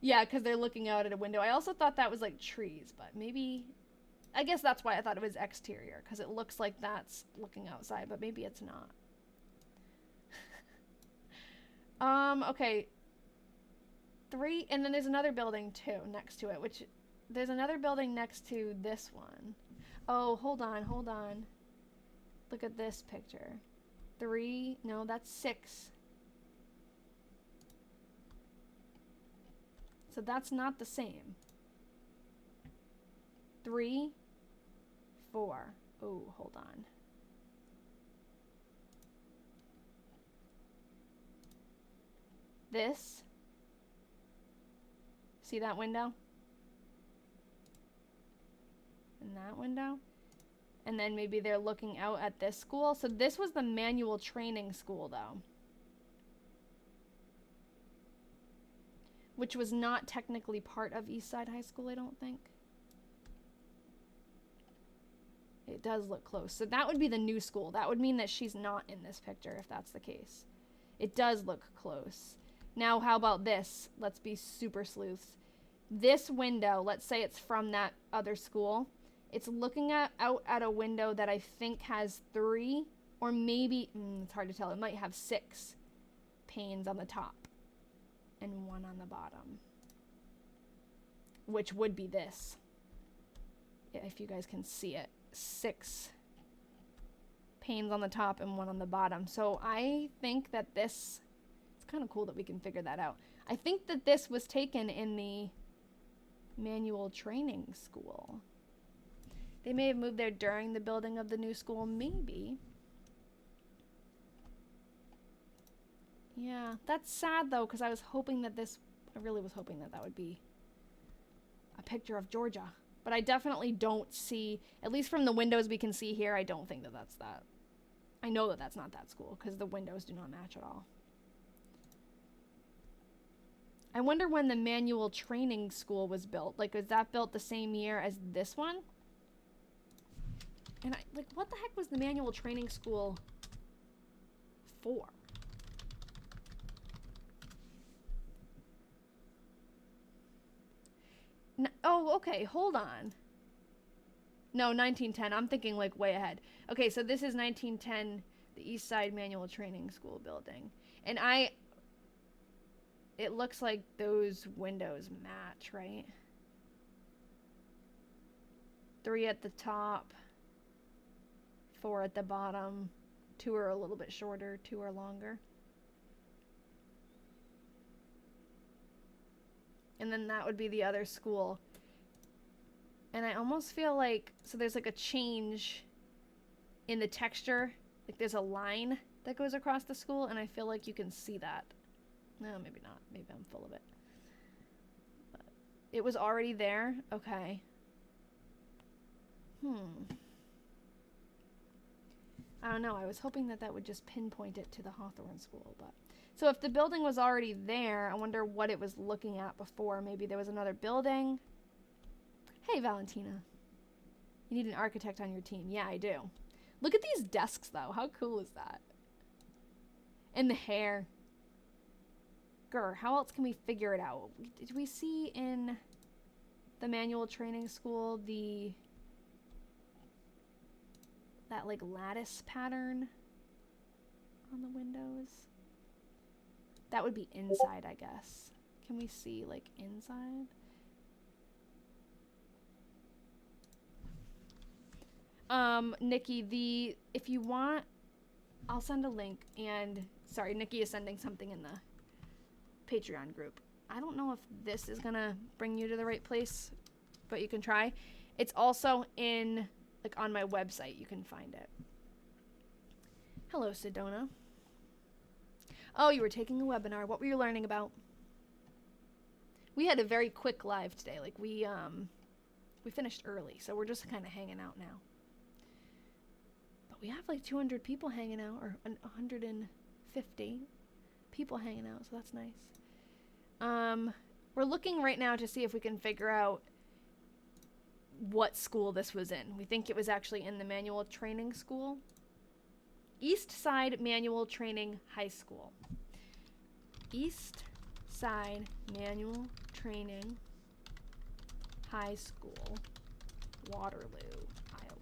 Yeah, because they're looking out at a window. I also thought that was like trees, but maybe... I guess that's why I thought it was exterior, because it looks like that's looking outside, but maybe it's not. Okay. 3, and then there's another building too next to it, which there's another building next to this one. Oh, hold on. Look at this picture. 3, no, that's 6. So that's not the same. 3, 4. Oh, hold on. This. See that window? And that window? And then maybe they're looking out at this school. So this was the manual training school, though. Which was not technically part of Eastside High School, I don't think. It does look close. So that would be the new school. That would mean that she's not in this picture, if that's the case. It does look close. Now, how about this? Let's be super sleuths. This window, let's say it's from that other school. It's looking out at a window that I think has 3, or maybe, it's hard to tell. It might have 6 panes on the top and 1 on the bottom, which would be this. Yeah, if you guys can see it. 6 panes on the top and 1 on the bottom. So I think that this, it's kind of cool that we can figure that out. I think that this was taken in the manual training school. They may have moved there during the building of the new school, maybe. Yeah, that's sad though, because I was hoping that this, I really was hoping that that would be a picture of Georgia. But I definitely don't see, at least from the windows we can see here, I don't think that that's that. I know that that's not that school, because the windows do not match at all. I wonder when the manual training school was built. Like, was that built the same year as this one? And like, what the heck was the manual training school for? No, oh, okay, hold on. No, 1910. I'm thinking like way ahead. Okay, so this is 1910, the East Side Manual Training School building. And it looks like those windows match, right? 3 at the top, 4 at the bottom. 2 are a little bit shorter, 2 are longer. And then that would be the other school. And I almost feel like, so there's like a change in the texture. Like there's a line that goes across the school, and I feel like you can see that. No, maybe not. Maybe I'm full of it. But it was already there? Okay. I don't know. I was hoping that that would just pinpoint it to the Hawthorne School, but... So if the building was already there, I wonder what it was looking at before. Maybe there was another building. Hey, Valentina. You need an architect on your team. Yeah, I do. Look at these desks, though. How cool is that? And the hair. Grr, how else can we figure it out? Did we see in the manual training school that like lattice pattern on the windows? That would be inside, I guess. Can we see like inside? Nikki, if you want, I'll send a link, and sorry, Nikki is sending something in the Patreon group. I don't know if this is gonna bring you to the right place, but you can try. It's also in, like, on my website. You can find it. Hello, Sedona. Oh, you were taking a webinar. What were you learning about? We had a very quick live today. Like we finished early, so we're just kind of hanging out now. But we have like 200 people hanging out, or 150 people hanging out, so that's nice. We're looking right now to see if we can figure out what school this was in. We think it was actually in the manual training school. East Side Manual Training High School. East Side Manual Training High School, Waterloo, Iowa.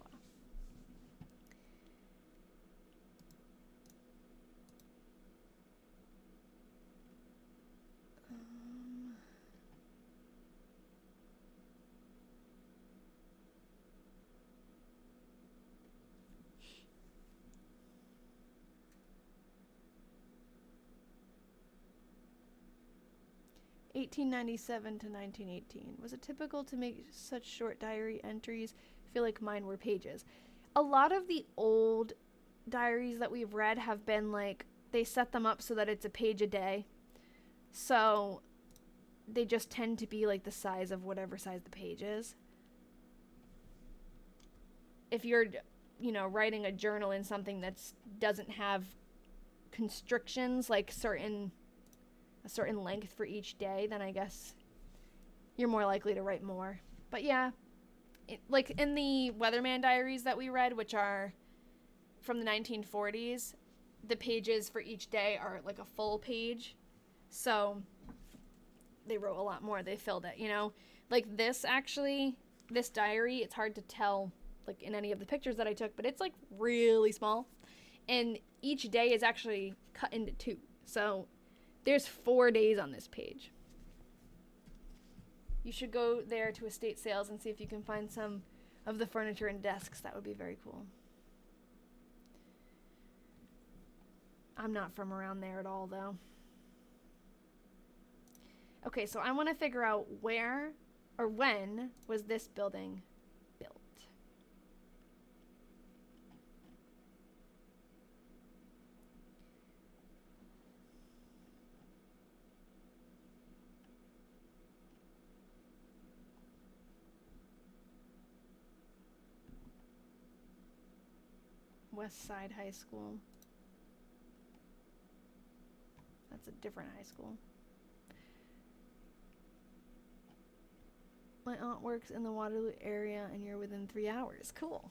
1897 to 1918. Was it typical to make such short diary entries? I feel like mine were pages. A lot of the old diaries that we've read have been like, they set them up so that it's a page a day. So they just tend to be like the size of whatever size the page is. If you're, writing a journal in something that doesn't have constrictions, like a certain length for each day, then I guess you're more likely to write more. But yeah, like in the Weatherman diaries that we read, which are from the 1940s, the pages for each day are like a full page. So they wrote a lot more. They filled it, Like this diary, it's hard to tell like in any of the pictures that I took, but it's like really small. And each day is actually cut into two. So there's 4 days on this page. You should go there to estate sales and see if you can find some of the furniture and desks. That would be very cool. I'm not from around there at all, though. Okay, so I want to figure out where or when was this building built. West Side High School. That's a different high school. My aunt works in the Waterloo area and you're within 3 hours. Cool.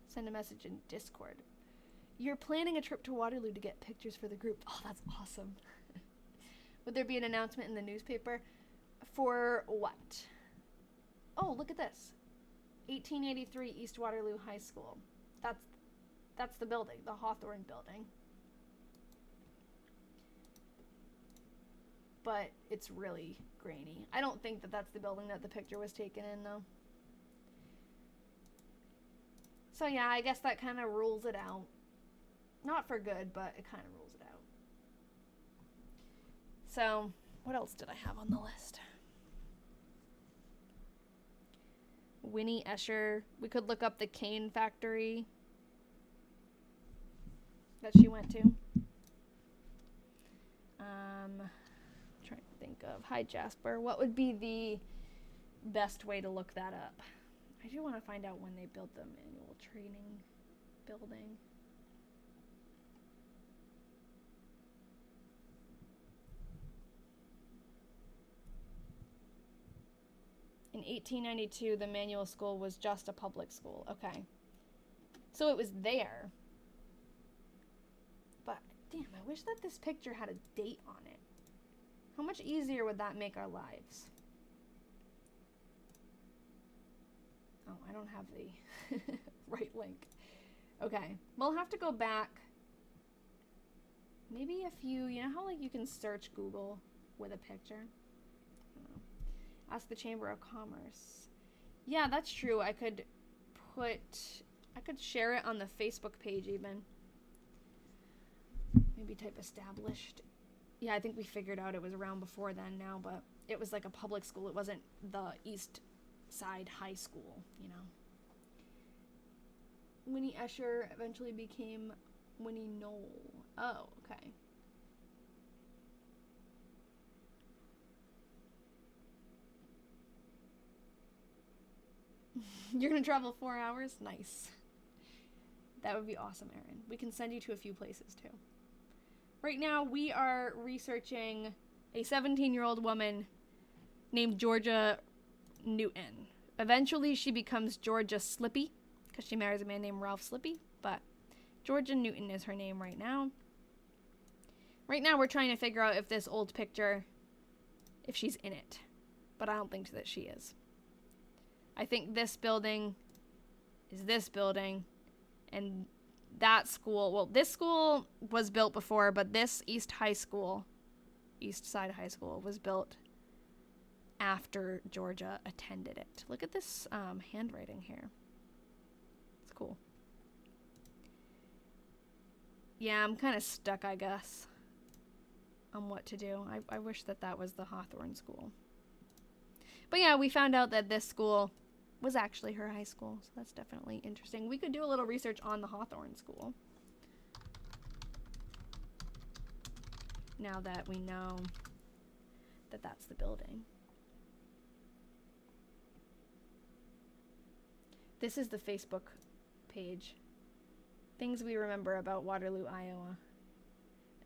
Send a message in Discord. You're planning a trip to Waterloo to get pictures for the group. Oh, that's awesome. Would there be an announcement in the newspaper? For what? Oh, look at this. 1883 East Waterloo High School. That's the building, the Hawthorne building. But it's really grainy. I don't think that that's the building that the picture was taken in, though. So yeah, I guess that kind of rules it out. Not for good, but it kind of rules it out. So, what else did I have on the list? Winnie Escher. We could look up the cane factory that she went to. Trying to think of. Hi, Jasper. What would be the best way to look that up? I do want to find out when they built the manual training building. In 1892, the manual school was just a public school. Okay. So it was there. But, damn, I wish that this picture had a date on it. How much easier would that make our lives? Oh, I don't have the right link. Okay. We'll have to go back. Maybe a few, you know how like you can search Google with a picture? I don't know. Ask the Chamber of Commerce. Yeah, that's true. I could share it on the Facebook page even. Maybe type established. Yeah, I think we figured out it was around before then now, but it was like a public school. It wasn't the East Side High School, you know. Winnie Escher eventually became Winnie Knoll. Oh, okay. You're gonna travel 4 hours? Nice. That would be awesome, Erin. We can send you to a few places too. Right now, we are researching a 17-year-old woman named Georgia Newton. Eventually, she becomes Georgia Slippy because she marries a man named Ralph Slippy, but Georgia Newton is her name right now. Right now, we're trying to figure out if this old picture, if she's in it, but I don't think that she is. I think this building is this building, and that school, well, this school was built before, but this East Side High School, was built after Georgia attended it. Look at this handwriting here. It's cool. Yeah, I'm kind of stuck, I guess, on what to do. I wish that was the Hawthorne School. But yeah, we found out that this school was actually her high school, so that's definitely interesting. We could do a little research on the Hawthorne School. Now that we know that that's the building. This is the Facebook page. Things we remember about Waterloo, Iowa.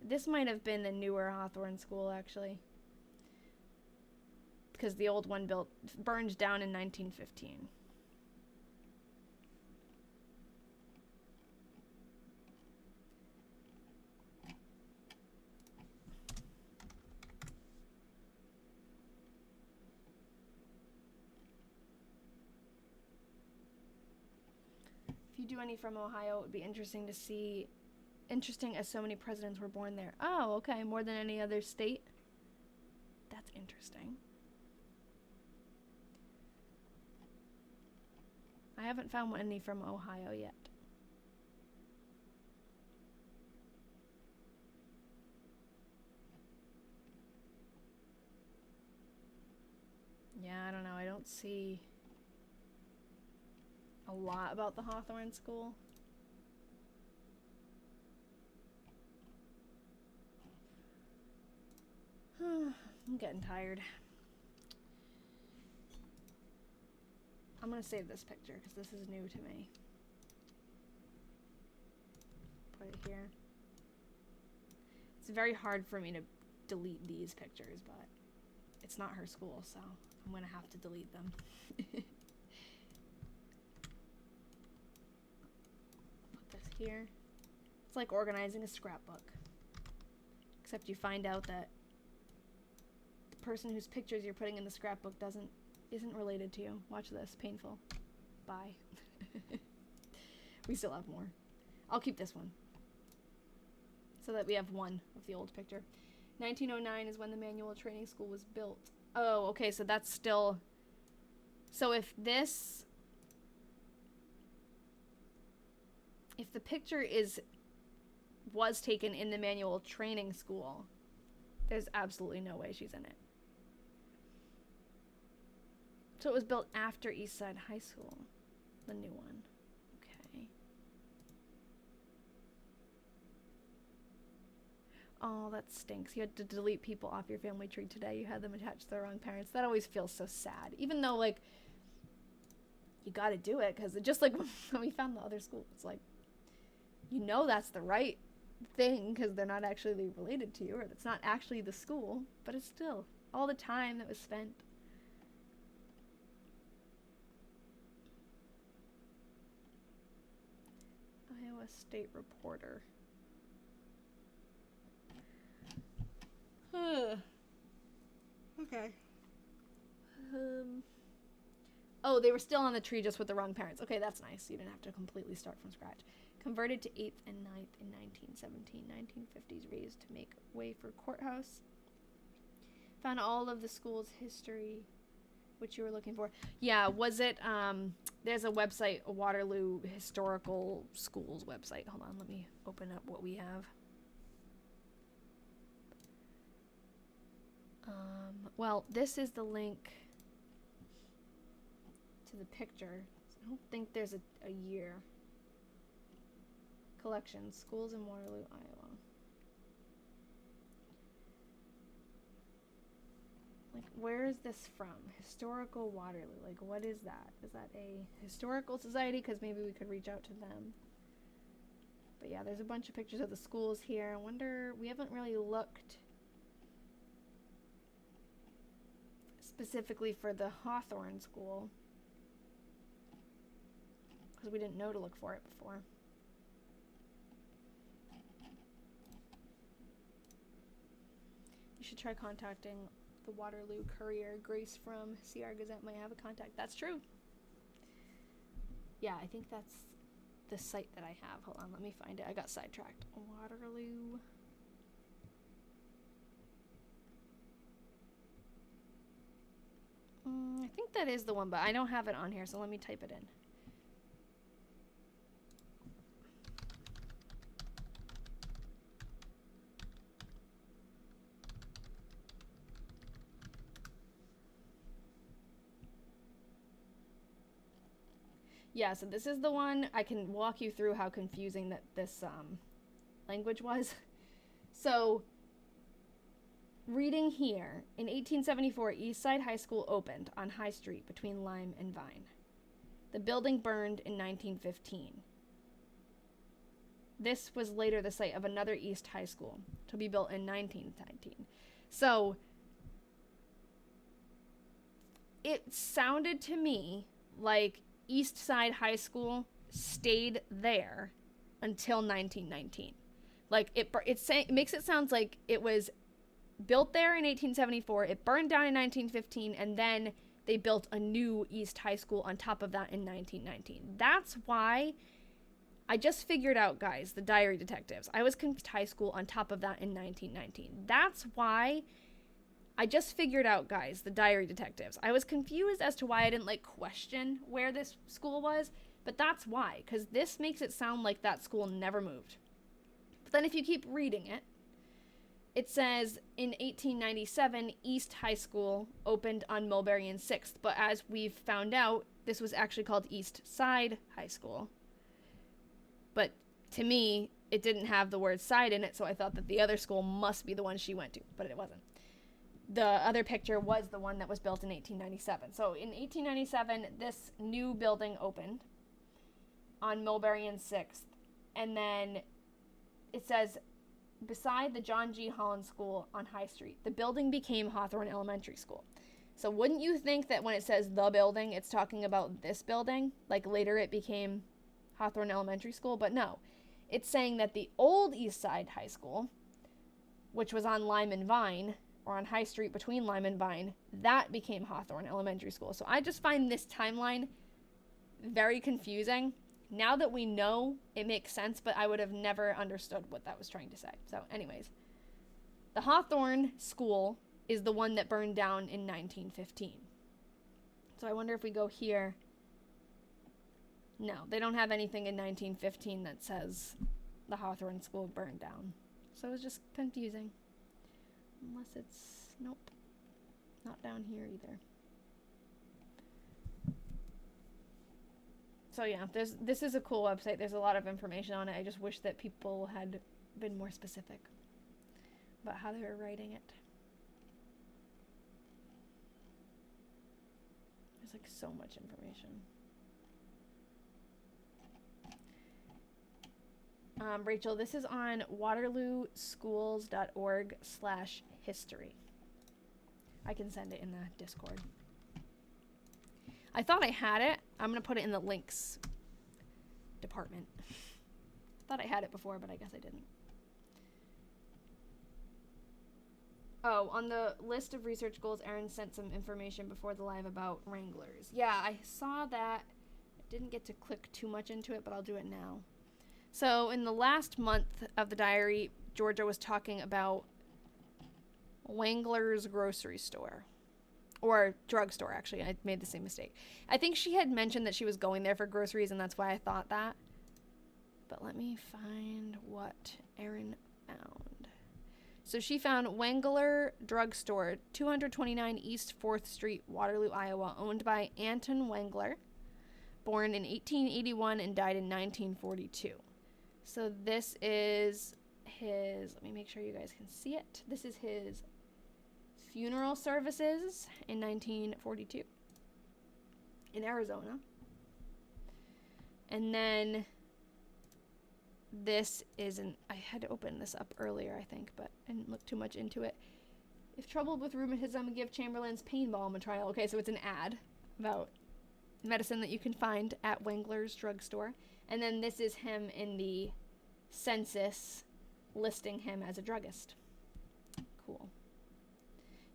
This might have been the newer Hawthorne School, actually, because the old one burned down in 1915. If you do any from Ohio, it would be interesting to see. Interesting as so many presidents were born there. Oh, okay, more than any other state. That's interesting. I haven't found any from Ohio yet. Yeah, I don't know. I don't see a lot about the Hawthorne School. I'm getting tired. I'm gonna save this picture because this is new to me. Put it here. It's very hard for me to delete these pictures, but it's not her school, so I'm gonna have to delete them. Put this here. It's like organizing a scrapbook. Except you find out that the person whose pictures you're putting in the scrapbook isn't related to you. Watch this. Painful. Bye. We still have more. I'll keep this one, so that we have one of the old picture. 1909 is when the manual training school was built. Oh, okay, so that's still... So if the picture was taken in the manual training school, there's absolutely no way she's in it. So it was built after East Side High School, the new one. Okay. Oh, that stinks. You had to delete people off your family tree today. You had them attached to the wrong parents. That always feels so sad. Even though, like, you gotta do it, because just like when we found the other school, it's like, you know that's the right thing, because they're not actually related to you, or it's not actually the school, but it's still all the time that was spent. Iowa State Reporter. Okay. Oh, they were still on the tree just with the wrong parents. Okay, that's nice. You didn't have to completely start from scratch. Converted to 8th and 9th in 1917. 1950s raised to make way for courthouse. Found all of the school's history, which you were looking for. Yeah, was it, there's a website, a Waterloo Historical Schools website. Hold on, let me open up what we have. Well, this is the link to the picture. I don't think there's a year. Collections, schools in Waterloo, Iowa. Like, where is this from? Historical Waterloo. Like, what is that? Is that a historical society? Because maybe we could reach out to them. But yeah, there's a bunch of pictures of the schools here. I wonder, we haven't really looked specifically for the Hawthorne School, because we didn't know to look for it before. You should try contacting the Waterloo Courier. Grace from CR Gazette might have a contact. That's true. Yeah, I think that's the site that I have. Hold on, let me find it. I got sidetracked. Waterloo. I think that is the one, but I don't have it on here, so let me type it in. Yeah, so this is the one. I can walk you through how confusing that this language was. So, reading here, in 1874, Eastside High School opened on High Street between Lime and Vine. The building burned in 1915. This was later the site of another East High School to be built in 1919. So, it sounded to me like Eastside High School stayed there until 1919. Like, it makes it sound like it was built there in 1874, it burned down in 1915, and then they built a new East High School on top of that in 1919. That's why I just figured out, guys, the Diary Detectives. I was confused high school on top of that in 1919. That's why I just figured out, guys, the Diary Detectives. I was confused as to why I didn't, like, question where this school was, but that's why, because this makes it sound like that school never moved. But then if you keep reading it, it says, in 1897, East High School opened on Mulberry and 6th. But as we've found out, this was actually called East Side High School. But to me, it didn't have the word side in it, so I thought that the other school must be the one she went to. But it wasn't. The other picture was the one that was built in 1897. So in 1897, this new building opened on Mulberry and 6th. And then it says, beside the John G. Holland School on High Street, the building became Hawthorne Elementary School. So wouldn't you think that when it says the building, it's talking about this building? Like later it became Hawthorne Elementary School? But no. It's saying that the old East Side High School, which was on Lime and Vine, or on High Street between Lime and Vine, that became Hawthorne Elementary School. So I just find this timeline very confusing. Now that we know, it makes sense, but I would have never understood what that was trying to say. So anyways, the Hawthorne School is the one that burned down in 1915. So I wonder if we go here. No, they don't have anything in 1915 that says the Hawthorne School burned down. So it's just confusing. Unless it's, nope, not down here either. So yeah, this is a cool website. There's a lot of information on it. I just wish that people had been more specific about how they were writing it. There's like so much information. Rachel, this is on waterlooschools.org/history. I can send it in the Discord. I thought I had it. I'm going to put it in the links department. Thought I had it before, but I guess I didn't. Oh, on the list of research goals, Erin sent some information before the live about Wranglers. Yeah, I saw that. I didn't get to click too much into it, but I'll do it now. So in the last month of the diary, Georgia was talking about Wrangler's grocery store. Or drugstore, actually. I made the same mistake. I think she had mentioned that she was going there for groceries, and that's why I thought that. But let me find what Erin found. So she found Wrangler Drugstore, 229 East 4th Street, Waterloo, Iowa, owned by Anton Wrangler, born in 1881 and died in 1942. So this is his, let me make sure you guys can see it. This is his funeral services in 1942 in Arizona. And then this isn't, I had to open this up earlier, I think, but I didn't look too much into it. If troubled with rheumatism, give Chamberlain's pain balm a trial. Okay, so it's an ad about medicine that you can find at Wengler's drugstore. And then this is him in the census listing him as a druggist. Cool.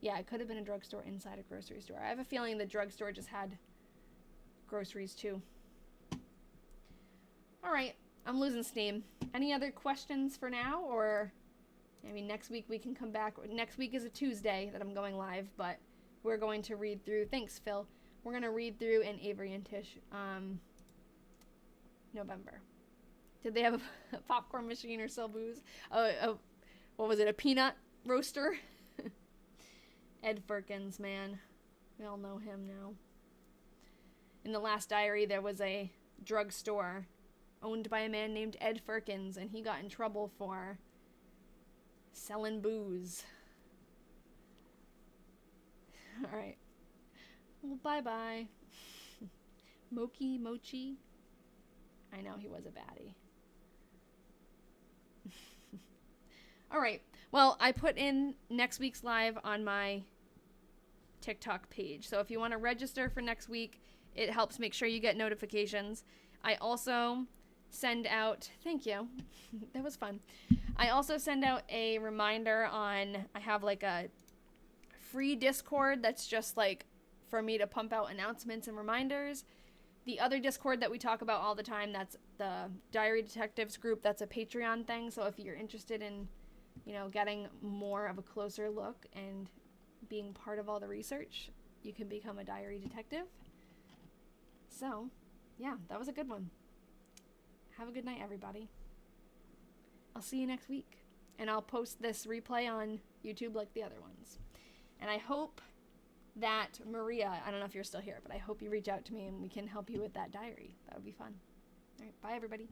Yeah, it could have been a drugstore inside a grocery store. I have a feeling the drugstore just had groceries too. All right, I'm losing steam. Any other questions for now? Or, I mean, next week we can come back. Next week is a Tuesday that I'm going live, but we're going to read through, thanks Phil, we're going to read through an Avery and Tish November. Did they have a popcorn machine or sell booze? What was it, a peanut roaster? Ed Firkins, man. We all know him now. In the last diary, there was a drugstore owned by a man named Ed Firkins, and he got in trouble for selling booze. All right. Well, bye-bye. Mochi. I know he was a baddie. All right. Well, I put in next week's live on my TikTok page. So if you want to register for next week, it helps make sure you get notifications. I also send out, thank you. That was fun. I also send out a reminder on, I have like a free Discord that's just like for me to pump out announcements and reminders. The other Discord that we talk about all the time, that's the Diary Detectives group. That's a Patreon thing. So if you're interested in, you know, getting more of a closer look and being part of all the research, you can become a diary detective. So, yeah, that was a good one. Have a good night, everybody. I'll see you next week. And I'll post this replay on YouTube like the other ones. And I hope that Maria, I don't know if you're still here, but I hope you reach out to me and we can help you with that diary. That would be fun. All right, bye, everybody.